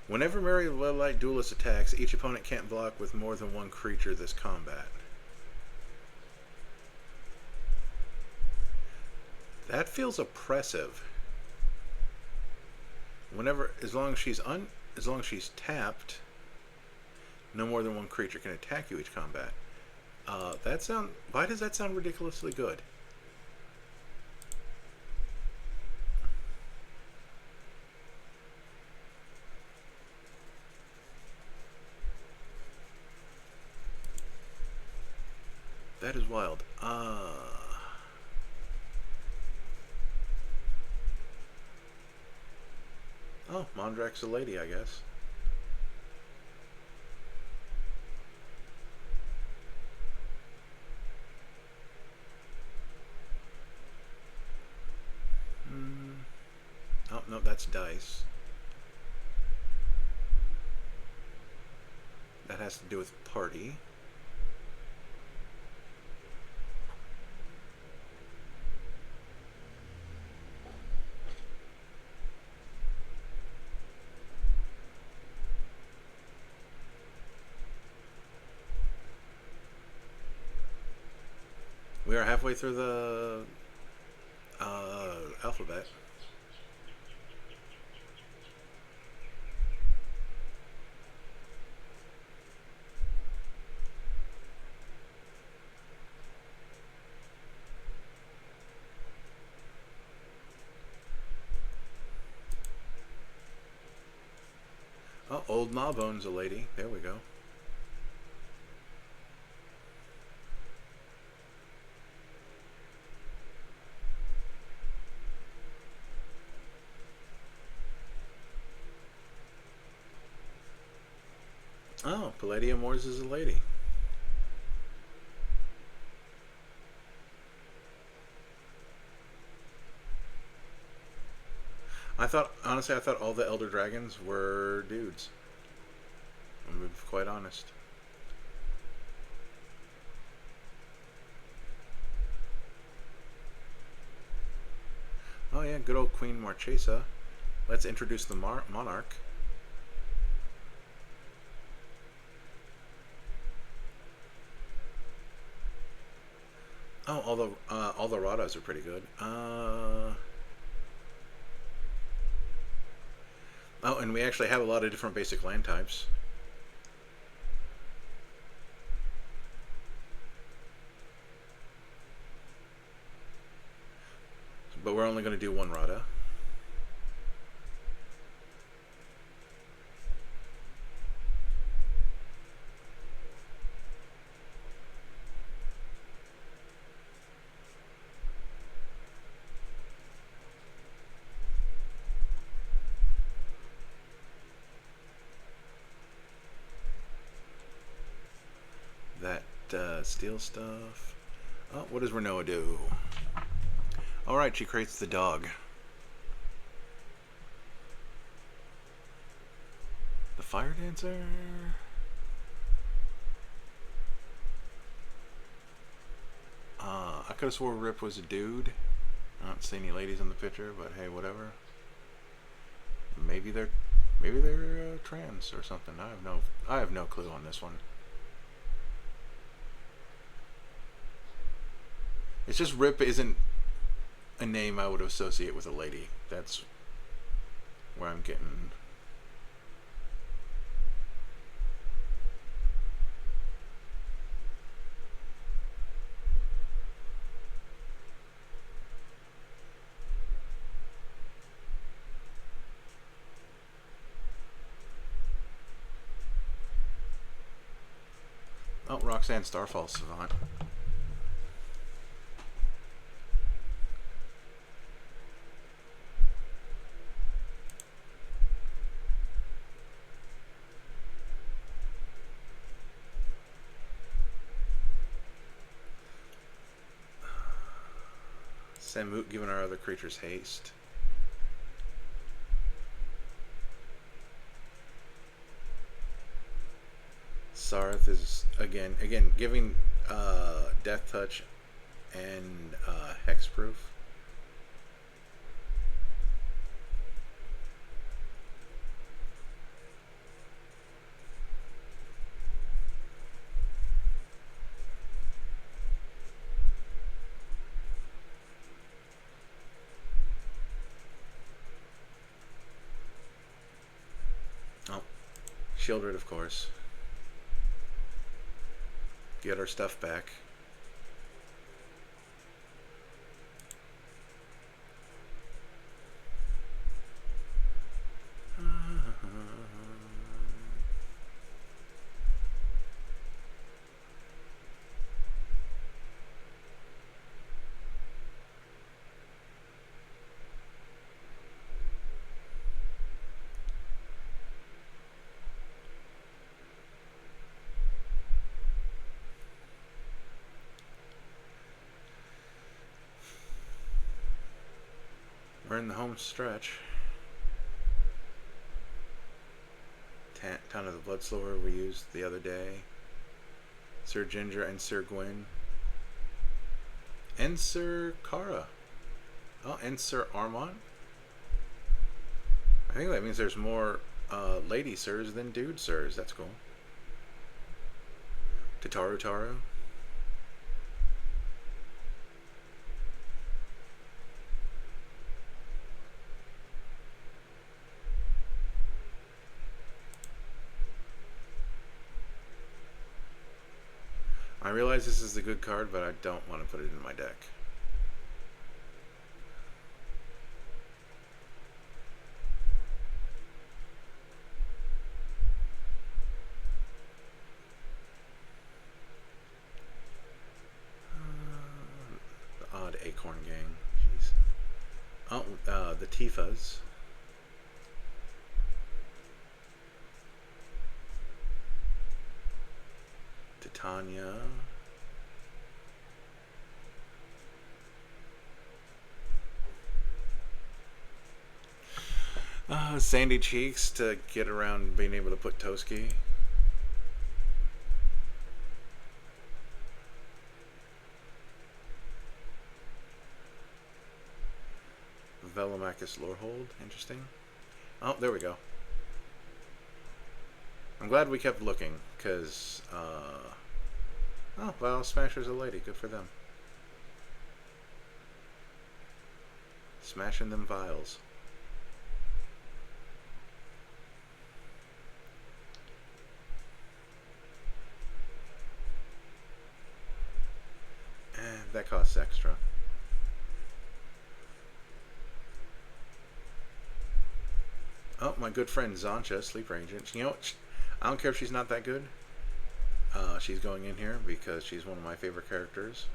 Whenever Mary Light Duelist attacks, each opponent can't block with more than one creature this combat. That feels oppressive. As long as she's tapped, no more than one creature can attack you each combat. Why does that sound ridiculously good? That is wild. Oh, Mondrak's a lady, I guess. Oh, no, that's dice. That has to do with party. We are halfway through the alphabet. Oh, Old Gnawbone's a lady. There we go. Oh, Palladium Wars is a lady. Honestly, I thought all the Elder Dragons were dudes. I'm gonna be quite honest. Oh yeah, good old Queen Marchesa. Let's introduce the Monarch. Oh, all the Radas are pretty good. Oh, and we actually have a lot of different basic land types. But we're only going to do one Rada. steal stuff. Oh, what does Renoa do? Alright, she creates the dog. The fire dancer. I could have swore Rip was a dude. I don't see any ladies in the picture, but hey, whatever. Maybe they're trans or something. I have no clue on this one. It's just Rip isn't a name I would associate with a lady. That's where I'm getting. Oh, Roxanne Starfall Savant. Samut giving our other creatures haste. Sarth is again giving Death Touch and Hexproof. Oh, Shieldred, of course. Get our stuff back. We're in the home stretch. Town of the Bloodslover we used the other day. Sir Ginger and Sir Gwyn. And Sir Kara. Oh, and Sir Armont. I think that means there's more lady sirs than dude sirs. That's cool. Tataru Taru. I realize this is a good card, but I don't want to put it in my deck. The odd Acorn Gang. Jeez. Oh, the Tifas. Titania. Sandy Cheeks to get around being able to put Toski. Velomachus Lorehold. Interesting. Oh, there we go. I'm glad we kept looking, because, oh, well, Smasher's a lady. Good for them. Smashing them vials. That costs extra. Oh, my good friend Zancha, Sleeper Agent. You know what? I don't care if she's not that good. She's going in here because she's one of my favorite characters.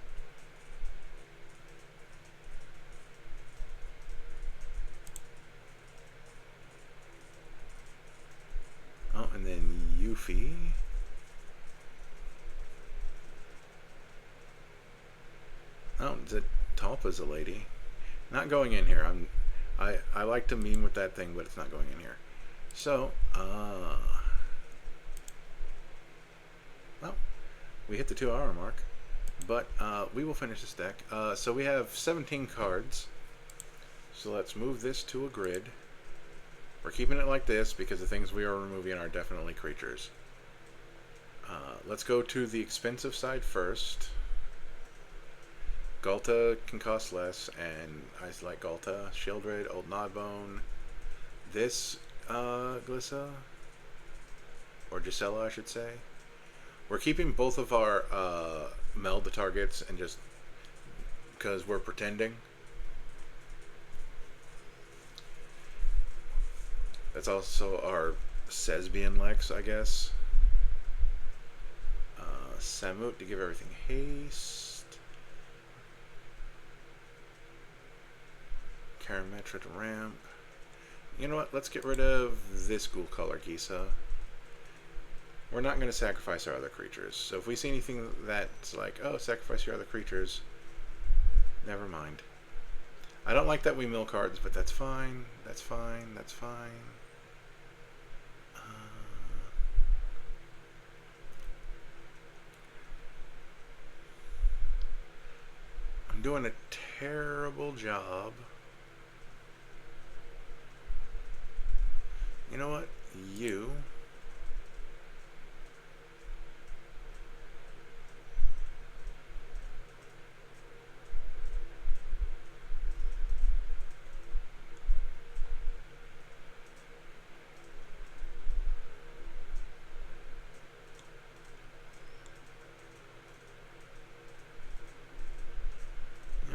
Oh, and then Yuffie. Oh, Talpa's a lady. Not going in here. I like to meme with that thing, but it's not going in here. So, well, we hit the 2 hour mark, but we will finish this deck. So we have 17 cards. So let's move this to a grid. We're keeping it like this because the things we are removing are definitely creatures. Let's go to the expensive side first. Galta can cost less, and I like Galta, Shieldred, Old Gnawbone. This Glissa, or Gisela, I should say. We're keeping both of our meld targets, and just because we're pretending. That's also our Sesbian Lex, I guess. Samut to give everything haste. Karametra to ramp. You know what? Let's get rid of this Ghoul Color Gisa. We're not going to sacrifice our other creatures. So if we see anything that's like, oh, sacrifice your other creatures, never mind. I don't like that we mill cards, but that's fine. That's fine. That's fine. I'm doing a terrible job. You know what? You.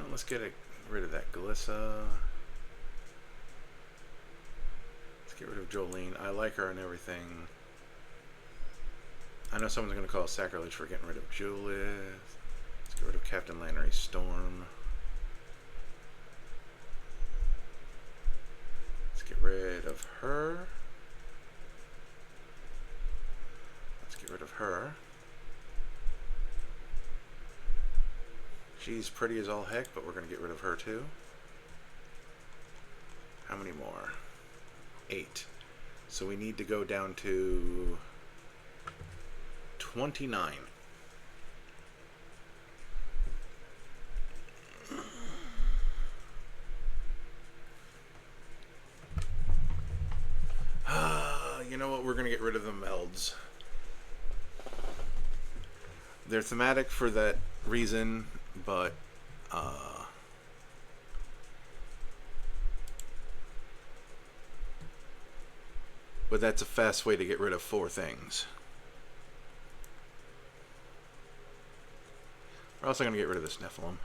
Let's get rid of that Glissa. Let's get rid of Jolene. I like her and everything. I know someone's going to call it sacrilege for getting rid of Julith. Let's get rid of Captain Lannery Storm. Let's get rid of her. Let's get rid of her. She's pretty as all heck, but we're going to get rid of her too. How many more? 8. So we need to go down to 29. You know what? We're going to get rid of the melds. They're thematic for that reason, but that's a fast way to get rid of 4 things. We're also going to get rid of this Nephilim.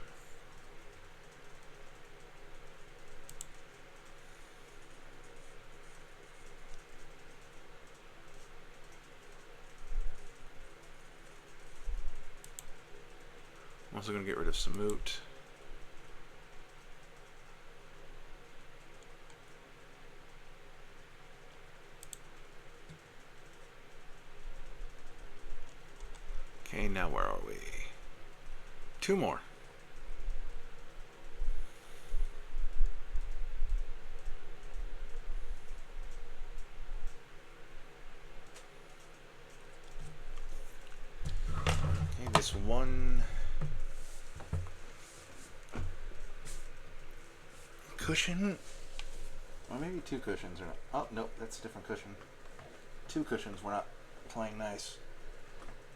I'm also going to get rid of Samut. Okay, now where are we? 2 more. Okay, this one cushion, or maybe 2 cushions or not. Oh, nope, that's a different cushion. 2 cushions, we're not playing nice.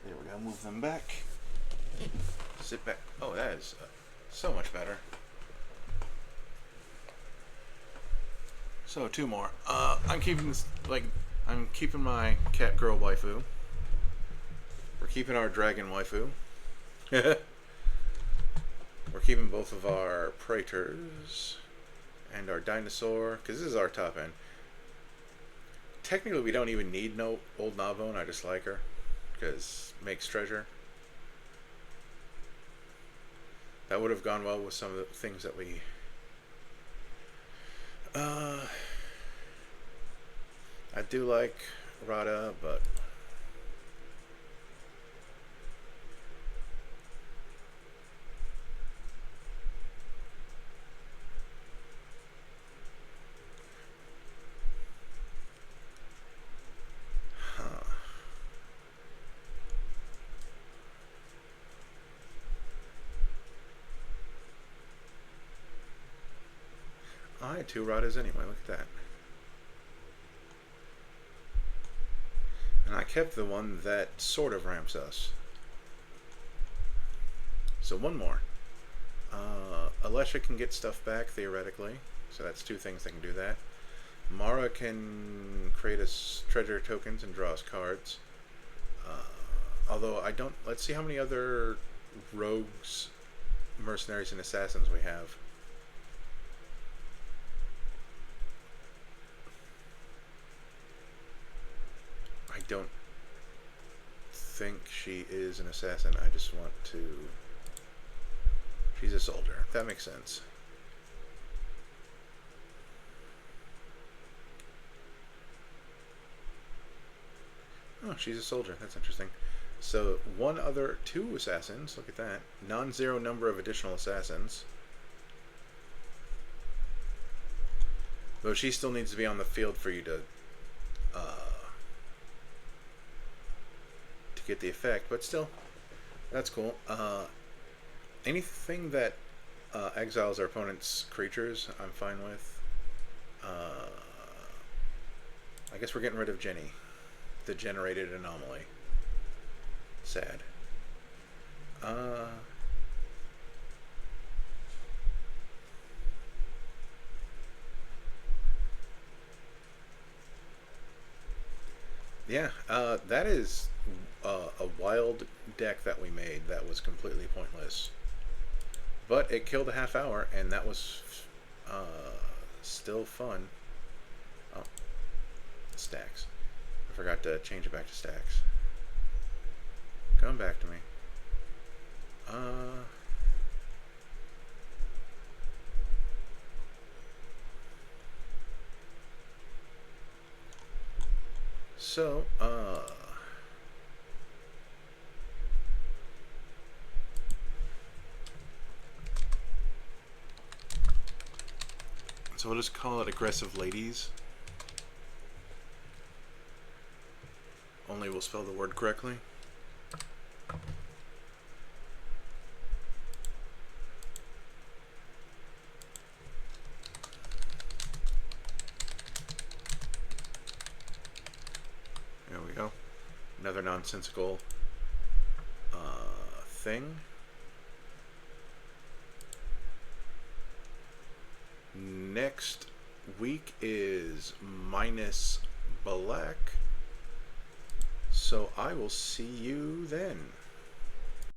There we go, move them back. Sit back. Oh, that is so much better. So 2 more. I'm keeping this, I'm keeping my cat girl waifu. We're keeping our dragon waifu. We're keeping both of our praetors and our dinosaur, because this is our top end. Technically, we don't even need no Old Gnawbone. I just like her because makes treasure. That would have gone well with some of the things that we I do like Rada, but had 2 Radas anyway. Look at that. And I kept the one that sort of ramps us. So 1 more. Alesha can get stuff back, theoretically. So that's 2 things that can do that. Mara can create us treasure tokens and draw us cards. Although I don't... Let's see how many other rogues, mercenaries, and assassins we have. I don't think she is an assassin. I just want to... She's a soldier. That makes sense. Oh, she's a soldier. That's interesting. So, 2 assassins. Look at that. Non-zero number of additional assassins. Though she still needs to be on the field for you to get the effect. But still, that's cool. Anything that exiles our opponent's creatures, I'm fine with. I guess we're getting rid of Jenny, the generated anomaly. Sad. Yeah, that is a wild deck that we made that was completely pointless. But it killed a half hour, and that was still fun. Oh, stacks. I forgot to change it back to stacks. Come back to me. So, so we'll just call it aggressive ladies. Only we'll spell the word correctly. There we go. Another nonsensical thing. Next week is minus black. So I will see you then.